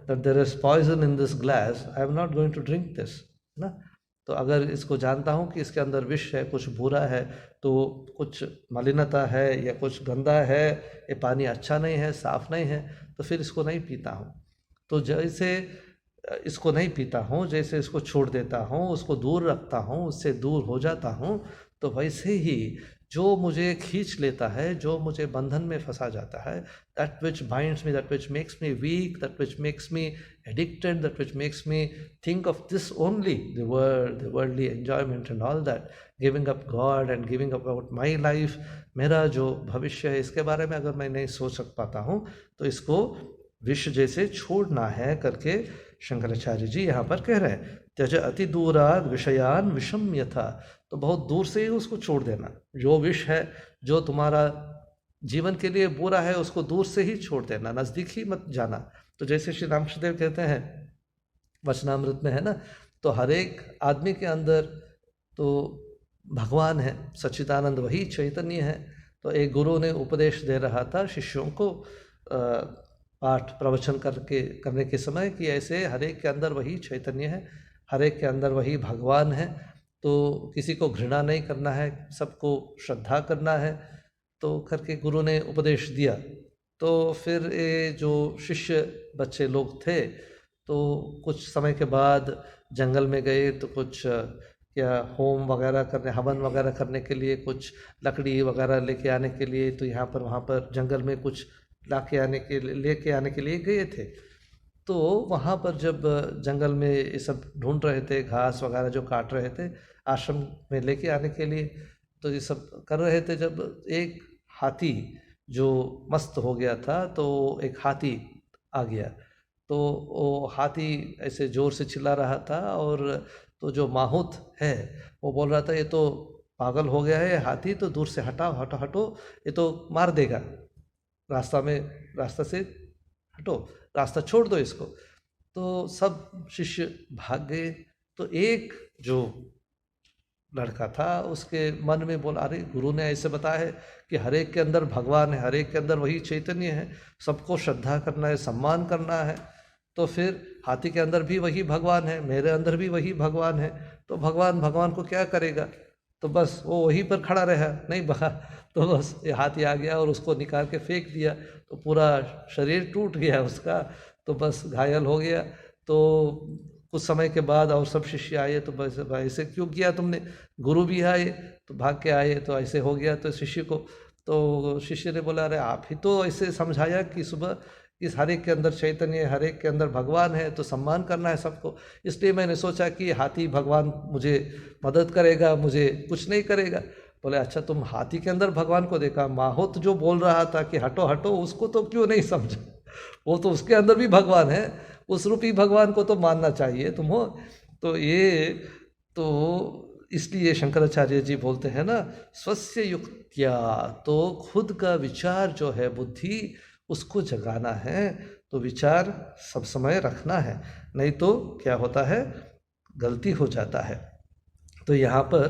that there is poison in this glass, I am not going to drink this ना। तो अगर इसको जानता हूँ कि इसके अंदर विष है, कुछ बुरा है, तो कुछ मलिनता है या कुछ गंदा है, ये पानी अच्छा नहीं है, साफ नहीं है, तो फिर इसको नहीं पीता हूँ। तो जैसे इसको नहीं पीता हूँ, जैसे इसको छोड़ देता हूँ, उसको दूर रखता हूँ, उससे दूर हो जाता हूँ, तो वैसे ही जो मुझे खींच लेता है, जो मुझे बंधन में फंसा जाता है, that which binds me, that which makes me weak, that which makes me addicted, that which makes me think of this only, the world, the worldly enjoyment and all that, giving up God and giving up about my life, मेरा जो भविष्य है इसके बारे में अगर मैं नहीं सोच पाता हूँ तो इसको विष जैसे छोड़ना है करके शंकराचार्य जी यहाँ पर कह रहे हैं। त्यज अति दूराद विषयान विषम यथा, तो बहुत दूर से ही उसको छोड़ देना। जो विष है, जो तुम्हारा जीवन के लिए बुरा है, उसको दूर से ही छोड़ देना, नज़दीक ही मत जाना। तो जैसे श्री रामकृष्णदेव कहते हैं वचनामृत में है ना, तो हर एक आदमी के अंदर तो भगवान है, सच्चिदानंद वही चैतन्य है। तो एक गुरु ने उपदेश दे रहा था शिष्यों को पाठ प्रवचन करने के समय कि ऐसे हर एक के अंदर वही चैतन्य है, हर एक के अंदर वही भगवान है। तो किसी को घृणा नहीं करना है, सबको श्रद्धा करना है, तो करके गुरु ने उपदेश दिया। तो फिर ये जो शिष्य बच्चे लोग थे तो कुछ समय के बाद जंगल में गए, तो कुछ क्या होम वगैरह करने, हवन वगैरह करने के लिए कुछ लकड़ी वगैरह लेके आने के लिए, तो यहाँ पर वहाँ पर जंगल में कुछ लेके आने के लिए गए थे। तो वहाँ पर जब जंगल में ये सब ढूंढ रहे थे, घास वगैरह जो काट रहे थे आश्रम में लेके आने के लिए, तो ये सब कर रहे थे, जब एक हाथी जो मस्त हो गया था, तो एक हाथी आ गया। तो वो हाथी ऐसे ज़ोर से चिल्ला रहा था, और तो जो माहूत है वो बोल रहा था ये तो पागल हो गया है हाथी, तो दूर से हटाओ, हटो हटो, ये तो मार देगा, रास्ता से हटो, रास्ता छोड़ दो इसको। तो सब शिष्य भाग गए। तो एक जो लड़का था उसके मन में बोला, अरे गुरु ने ऐसे बताया है कि हर एक के अंदर भगवान है, हर एक के अंदर वही चैतन्य है, सबको श्रद्धा करना है, सम्मान करना है। तो फिर हाथी के अंदर भी वही भगवान है, मेरे अंदर भी वही भगवान है, तो भगवान को क्या करेगा। तो बस वो वहीं पर खड़ा रहा, नहीं भगा। तो बस ये हाथी आ गया और उसको निकाल के फेंक दिया, तो पूरा शरीर टूट गया उसका, तो बस घायल हो गया। तो कुछ समय के बाद और सब शिष्य आए, तो बस ऐसे क्यों किया तुमने, गुरु भी आए तो भाग के आए, तो ऐसे हो गया। तो शिष्य को, तो शिष्य ने बोला, अरे आप ही तो ऐसे समझाया कि सुबह इस हर एक के अंदर चैतन्य है, हर एक के अंदर भगवान है, तो सम्मान करना है सबको, इसलिए मैंने सोचा कि हाथी भगवान मुझे मदद करेगा, मुझे कुछ नहीं करेगा। बोले अच्छा, तुम हाथी के अंदर भगवान को देखा, माहौत जो बोल रहा था कि हटो हटो, उसको तो क्यों नहीं समझा, वो तो उसके अंदर भी भगवान है, उस रूपी भगवान को तो मानना चाहिए तुम हो। तो ये तो इसलिए शंकराचार्य जी बोलते हैं ना, स्वस्य युक्त्या, तो खुद का विचार जो है, बुद्धि, उसको जगाना है। तो विचार सब समय रखना है, नहीं तो क्या होता है, गलती हो जाता है। तो यहाँ पर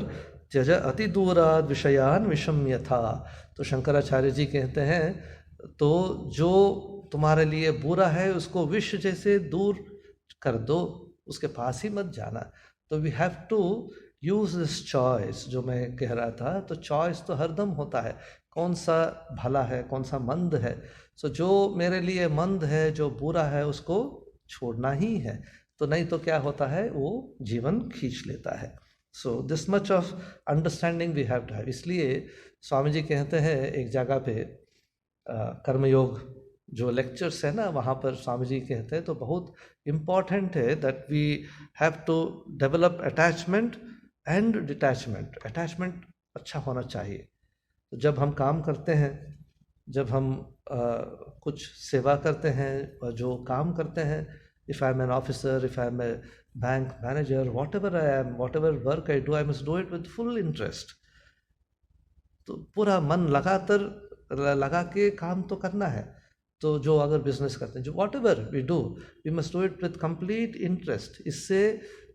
त्यज अति दूराद विषयान विषम यथा, तो शंकराचार्य जी कहते हैं तो जो तुम्हारे लिए बुरा है उसको विष जैसे दूर कर दो, उसके पास ही मत जाना। तो we have to use this choice, जो मैं कह रहा था, तो चॉइस तो हरदम होता है, कौन सा भला है, कौन सा मंद है। सो जो मेरे लिए मंद है, जो बुरा है, उसको छोड़ना ही है, तो नहीं तो क्या होता है, वो जीवन खींच लेता है। So this much of understanding we have to have. इसलिए स्वामी जी कहते हैं एक जगह पे कर्मयोग जो लेक्चर्स है ना, वहाँ पर स्वामी जी कहते हैं तो बहुत इम्पॉर्टेंट है that we have to develop attachment and detachment. Attachment अच्छा होना चाहिए। तो जब हम काम करते हैं, जब हम कुछ सेवा करते हैं, और जो काम करते हैं, if I am an officer, if I am a bank manager, whatever I am, whatever work I do must do it with full interest. तो पूरा मन लगा के काम तो करना है। तो जो अगर बिजनेस करते हैं, जो whatever we do, we must do it with complete interest. इससे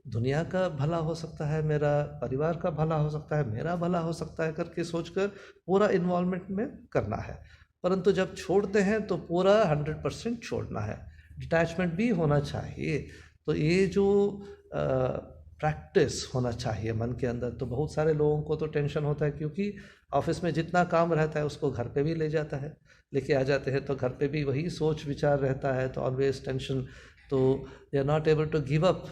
दुनिया का भला हो सकता है, मेरा परिवार का भला हो सकता है, मेरा भला हो सकता है करके सोचकर पूरा इन्वॉल्वमेंट में करना है। परंतु जब छोड़ते हैं तो पूरा 100% छोड़ना है, डिटैचमेंट भी होना चाहिए। तो ये जो प्रैक्टिस होना चाहिए मन के अंदर। तो बहुत सारे लोगों को तो टेंशन होता है, क्योंकि ऑफिस में जितना काम रहता है उसको घर पे भी ले जाता है, लेके आ जाते हैं, तो घर पे भी वही सोच विचार रहता है, तो ऑलवेज टेंशन। तो they are not able to give up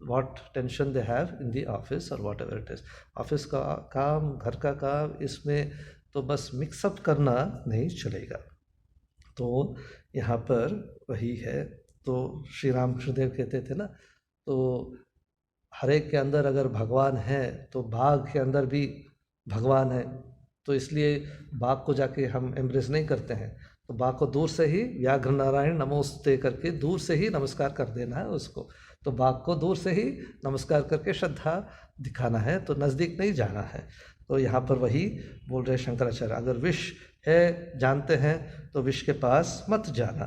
what tension they have in the office or whatever it is. Office का काम, घर का काम, इसमें तो बस मिक्सअप करना नहीं चलेगा। तो यहाँ पर वही है। तो श्री रामकृष्णदेव कहते थे ना, तो हर एक के अंदर अगर भगवान है तो बाघ के अंदर भी भगवान है। तो इसलिए बाघ को जाके हम एम्ब्रेस नहीं करते हैं, तो बाघ को दूर से ही व्याघ्र नारायण नमोस्ते करके दूर से ही नमस्कार कर देना है उसको। तो बाघ को दूर से ही नमस्कार करके श्रद्धा दिखाना है, तो नज़दीक नहीं जाना है। तो यहाँ पर वही बोल रहे शंकराचार्य, अगर विष है जानते हैं तो विष के पास मत जाना।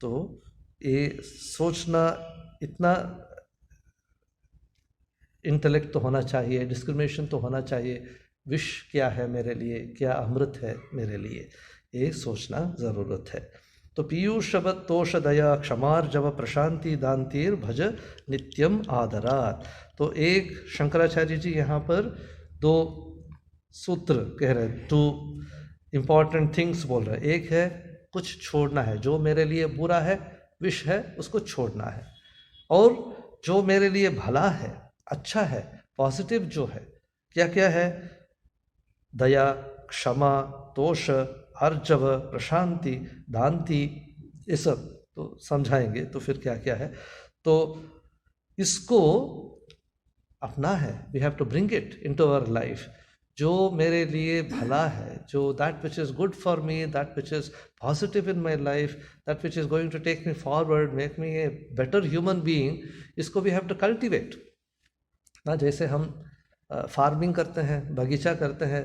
तो ये सोचना, इतना इंटेलेक्ट तो होना चाहिए, डिस्क्रिमिनेशन तो होना चाहिए, विष क्या है मेरे लिए, क्या अमृत है मेरे लिए, ये सोचना ज़रूरत है। तो पीयूषवत् तोष दया क्षमार्जव प्रशांति दांतिर भज नित्यम आदरात। तो एक शंकराचार्य जी यहाँ पर दो सूत्र कह रहे हैं, टू इम्पॉर्टेंट थिंग्स बोल रहे हैं। एक है कुछ छोड़ना है, जो मेरे लिए बुरा है, विष है, उसको छोड़ना है। और जो मेरे लिए भला है, अच्छा है, पॉजिटिव जो है, क्या क्या है? दया, क्षमा, तोष, अर्जव, प्रशांति, दांति, ये सब तो समझाएंगे। तो फिर क्या क्या है, तो इसको अपना है, we have to bring it into our life. जो मेरे लिए भला है, जो that which is good for me, that which is positive in my life, that which is going to take me forward, make me a better human being, इसको we have to cultivate ना। जैसे हम farming करते हैं, बगीचा करते हैं,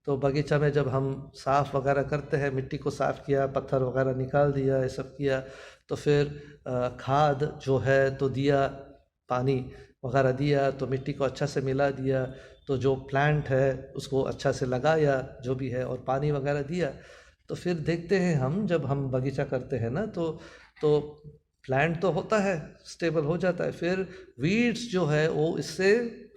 तो बगीचा में जब हम साफ़ वगैरह करते हैं, मिट्टी को साफ़ किया, पत्थर वगैरह निकाल दिया, ये सब किया, तो फिर खाद जो है तो दिया, पानी वगैरह दिया, तो मिट्टी को अच्छा से मिला दिया, तो जो प्लांट है उसको अच्छा से लगाया, जो भी है, और पानी वगैरह दिया। तो फिर देखते हैं हम, जब हम बगीचा करते हैं ना, तो प्लांट तो होता है, स्टेबल हो जाता है, फिर वीड्स जो है वो इससे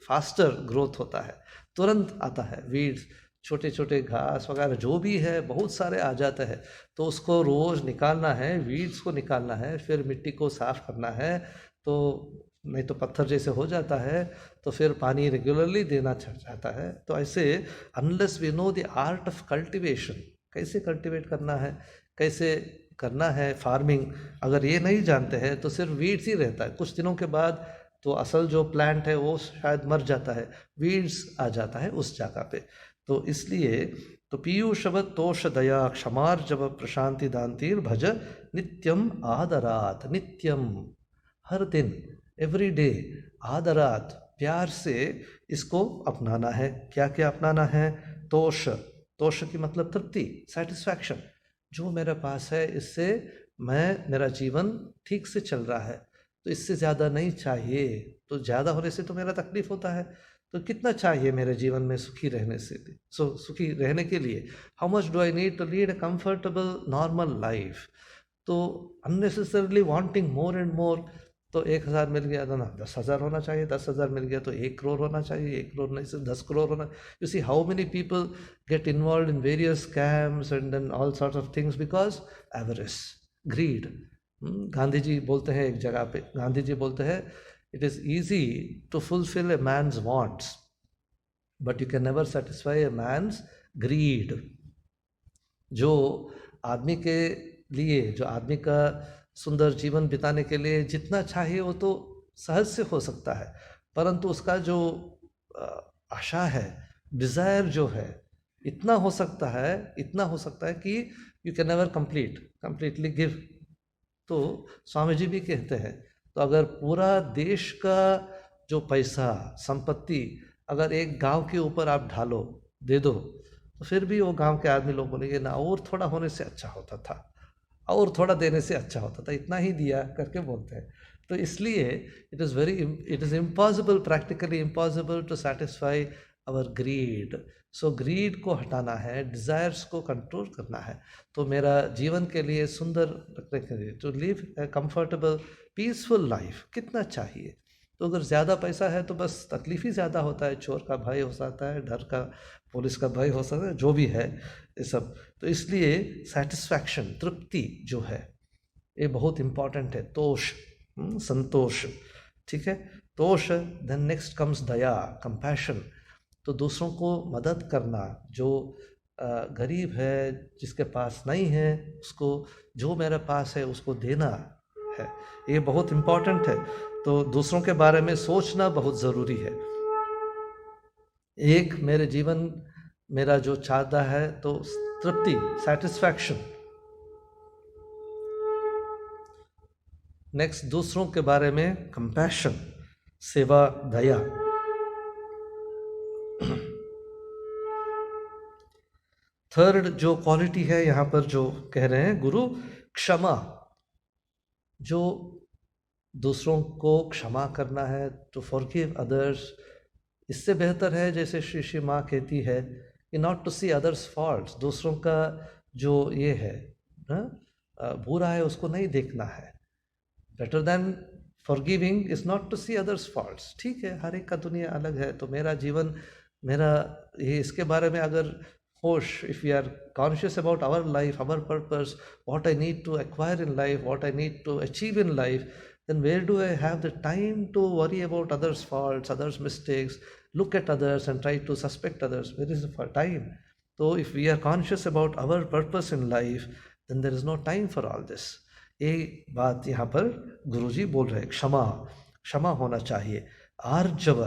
फास्टर ग्रोथ होता है, तुरंत आता है वीड्स, छोटे छोटे घास वगैरह जो भी है बहुत सारे आ जाते हैं। तो उसको रोज़ निकालना है, वीड्स को निकालना है, फिर मिट्टी को साफ़ करना है, तो नहीं तो पत्थर जैसे हो जाता है, तो फिर पानी रेगुलरली देना चाहता है। तो ऐसे unless we know the art of cultivation, कैसे कल्टिवेट करना है, कैसे करना है फार्मिंग, अगर ये नहीं जानते हैं तो सिर्फ वीड्स ही रहता है। कुछ दिनों के बाद तो असल जो प्लांट है वो शायद मर जाता है, वीड्स आ जाता है उस जगह पे। तो इसलिए तो पीयूषवत् तोष दया क्षमार्जव प्रशांति दांतिर भज नित्यम आदरात। नित्यम, हर दिन, एवरी डे, आदरात, प्यार से इसको अपनाना है। क्या क्या अपनाना है? तोष, तोष की मतलब तृप्ति, सेटिस्फैक्शन, जो मेरे पास है इससे मेरा जीवन ठीक से चल रहा है, तो इससे ज़्यादा नहीं चाहिए। तो ज़्यादा होने से तो मेरा तकलीफ होता है, तो कितना चाहिए मेरे जीवन में सुखी रहने से, सुखी रहने के लिए how much do I need to lead a comfortable normal life. तो unnecessarily wanting more and more, तो 1000 मिल गया तो ना 10,000 होना चाहिए, 10,000 मिल गया तो 1 करोड़ होना चाहिए, 1 करोड़ नहीं से 10 करोड़ होना। You see how many people get involve in various scams and then all sorts of things because avarice, greed. Gandhi ji बोलते हैं एक जगह पे, गांधी जी बोलते हैं it is easy to fulfil a man's wants but you can never satisfy a man's greed. जो आदमी के लिए, जो आदमी का सुंदर जीवन बिताने के लिए जितना चाहिए वो तो सहज से हो सकता है, परंतु उसका जो आशा है, डिज़ायर जो है, इतना हो सकता है कि you can never completely give. तो स्वामी जी भी कहते हैं, तो अगर पूरा देश का जो पैसा, संपत्ति अगर एक गांव के ऊपर आप ढालो, दे दो, तो फिर भी वो गांव के आदमी लोग बोलेंगे ना और थोड़ा होने से अच्छा होता था, और थोड़ा देने से अच्छा होता था, इतना ही दिया करके बोलते हैं। तो इसलिए it is impossible, practically impossible to satisfy our greed. So greed को हटाना है, डिज़ायर्स को कंट्रोल करना है। तो मेरा जीवन के लिए सुंदर रखने के लिए, to live a comfortable peaceful life कितना चाहिए। तो अगर ज़्यादा पैसा है तो बस तकलीफ ही ज़्यादा होता है, चोर का भय हो सकता है, डर का, पुलिस का भय हो सकता है, जो भी है ये सब। तो इसलिए सेटिस्फैक्शन, तृप्ति जो है ये बहुत इम्पॉर्टेंट है। तोष, संतोष, ठीक है। तोष, देन नेक्स्ट कम्स दया, कंपैशन। तो दूसरों को मदद करना, जो गरीब है, जिसके पास नहीं है, उसको जो मेरे पास है उसको देना है, ये बहुत इम्पोर्टेंट है। तो दूसरों के बारे में सोचना बहुत ज़रूरी है। एक मेरे जीवन मेरा जो चाहता है तो तृप्ति, सेटिस्फैक्शन। नेक्स्ट दूसरों के बारे में कंपैशन, सेवा, दया। थर्ड जो क्वालिटी है यहाँ पर जो कह रहे हैं गुरु, क्षमा। जो दूसरों को क्षमा करना है, टू फॉरगिव अदर्स। इससे बेहतर है, जैसे श्री श्री माँ कहती है कि not to see others faults, दूसरों का जो ये है बुरा है उसको नहीं देखना है। Better than forgiving is not to see others faults. ठीक है, हर एक का दुनिया अलग है, तो मेरा जीवन, मेरा ये, इसके बारे में अगर होश, if we are conscious about our life, our purpose, what I need to acquire in life, what I need to achieve in life, then where do I have the time to worry about others' faults, others' mistakes, look at others and try to suspect others? Where is the time? So if we are conscious about our purpose in life, then there is no time for all this. ये बात यहाँ पर गुरुजी बोल रहे हैं। क्षमा, क्षमा होना चाहिए। आर्जव,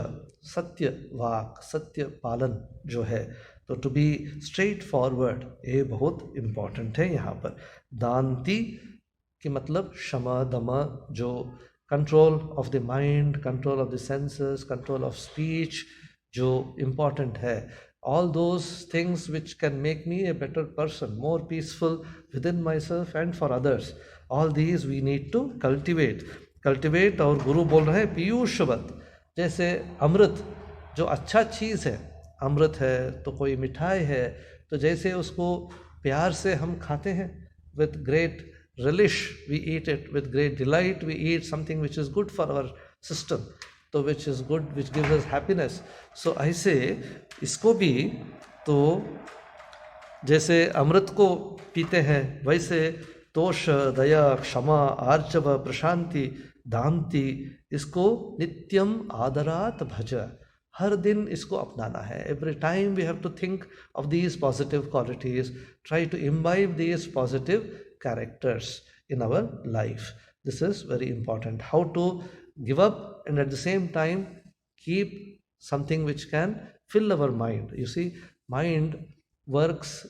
सत्य वाक, सत्य पालन जो है, तो टू बी स्ट्रेट फॉरवर्ड, ये बहुत इम्पॉर्टेंट है यहाँ पर। दांति की मतलब क्षमा, दमा, जो control of the mind, control of the senses, control of speech जो इम्पॉर्टेंट है। All those things which can make me a better person, more peaceful within myself and for others, all these we need to cultivate। और गुरु बोल रहे हैं पीयूषवत, जैसे अमृत, जो अच्छा चीज़ है, अमृत है तो कोई मिठाई है, तो जैसे उसको प्यार से हम खाते हैं, with great relish we eat it, with great delight we eat something which is good for our system, तो which is good, which gives us happiness। so ऐसे इसको भी, तो जैसे अमृत को पीते हैं, वैसे तोष, दया, क्षमा, आर्जव, प्रशांति, दांति, इसको नित्यम आदरात भज, हर दिन इसको अपनाना है। Every time we have to think of these positive qualities, try to imbibe these positive characters in our life. This is very important. How to give up and at the same time keep something which can fill our mind. You see, mind works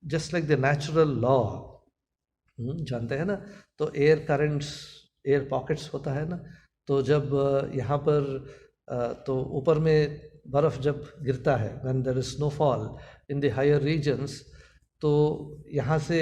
just like the natural law. जानते हैं ना, तो air currents, air pockets होता है ना, तो जब यहाँ पर तो ऊपर में बर्फ़ जब गिरता है, when there is snowfall in the higher regions, तो यहाँ से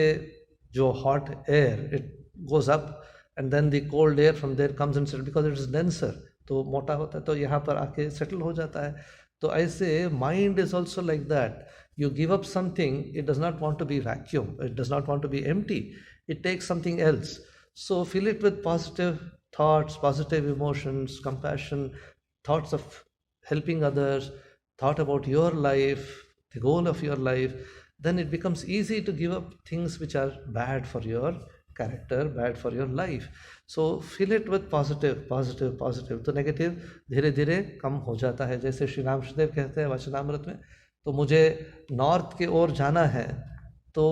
जो hot air, it goes up and then the cold air from there comes and settles because it is denser, तो मोटा होता है, तो यहाँ पर आके सेटल हो जाता है। तो ऐसे mind is also like that. You give up something, it does not want to be vacuum, it does not want to be empty, it takes something else. So fill it with positive thoughts, positive emotions, compassion, thoughts of helping others, thought about your life, the goal of your life. Then it becomes easy to give up things which are bad for your character, bad for your life. So fill it with positive, positive, positive. तो negative धीरे धीरे कम हो जाता है। जैसे श्री राम सुदेव कहते हैं वचनामृत में, तो मुझे नॉर्थ के ओर जाना है, तो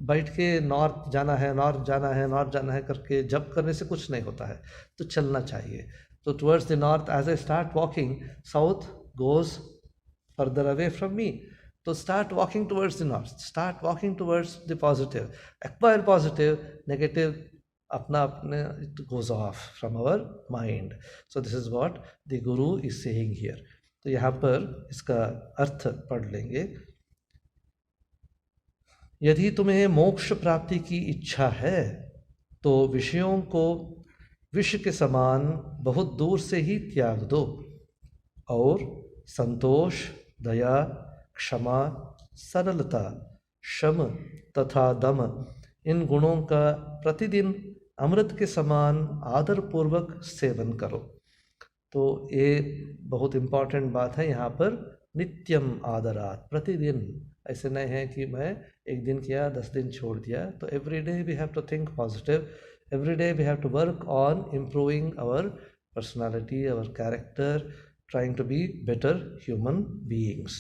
बैठ के नॉर्थ जाना है, नॉर्थ जाना है, नॉर्थ जाना है करके जब करने से कुछ नहीं होता है, तो चलना चाहिए। तो towards the north, as I start walking, south goes further away from me. तो start walking towards the north, start walking towards the positive, acquire positive, negative अपना अपने it goes off from our mind. So this is what the guru is saying here. तो यहाँ पर इसका अर्थ पढ़ लेंगे। यदि तुम्हें मोक्ष प्राप्ति की इच्छा है तो विषयों को विष के समान बहुत दूर से ही त्याग दो और संतोष, दया, क्षमा, सरलता, शम तथा दम, इन गुणों का प्रतिदिन अमृत के समान आदरपूर्वक सेवन करो। तो ये बहुत इम्पॉर्टेंट बात है यहाँ पर, नित्यम आदरात, प्रतिदिन। ऐसे नहीं है कि मैं एक दिन किया 10 दिन छोड़ दिया। तो every day we have to think positive, every day we have to work on improving our personality, our character, trying to be better human beings.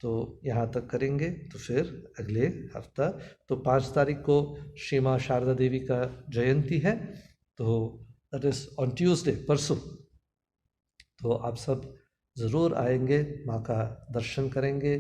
तो यहाँ तक करेंगे। तो फिर अगले हफ्ता, तो 5 तारीख को श्री माँ शारदा देवी का जयंती है, तो दैट इज़ ऑन ट्यूसडे, परसों। तो आप सब ज़रूर आएंगे, माँ का दर्शन करेंगे।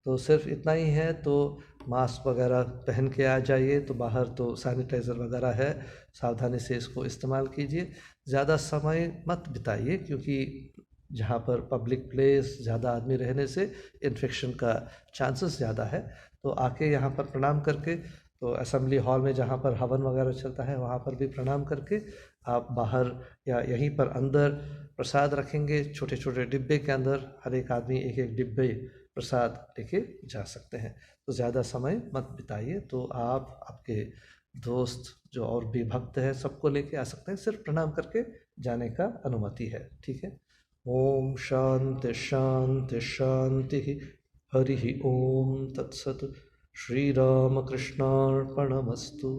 तो सिर्फ इतना ही है, तो मास्क वगैरह पहन के आ जाइए। तो बाहर तो सैनिटाइज़र वगैरह है, सावधानी से इसको इस्तेमाल कीजिए। ज़्यादा समय मत बिताइए, क्योंकि जहाँ पर पब्लिक प्लेस, ज़्यादा आदमी रहने से इन्फेक्शन का चांसेस ज़्यादा है। तो आके यहाँ पर प्रणाम करके, तो असेंबली हॉल में जहाँ पर हवन वगैरह चलता है वहाँ पर भी प्रणाम करके आप बाहर या यहीं पर अंदर प्रसाद रखेंगे, छोटे छोटे डिब्बे के अंदर हर एक आदमी एक एक डिब्बे प्रसाद लेके जा सकते हैं। तो ज़्यादा समय मत बिताइए। तो आप, आपके दोस्त जो और भी भक्त हैं, सबको लेके आ सकते हैं, सिर्फ प्रणाम करके जाने का अनुमति है। ठीक है। ओम शांति शांति शांति। हरि ओम तत्सत। श्री राम कृष्णार्पणमस्तु।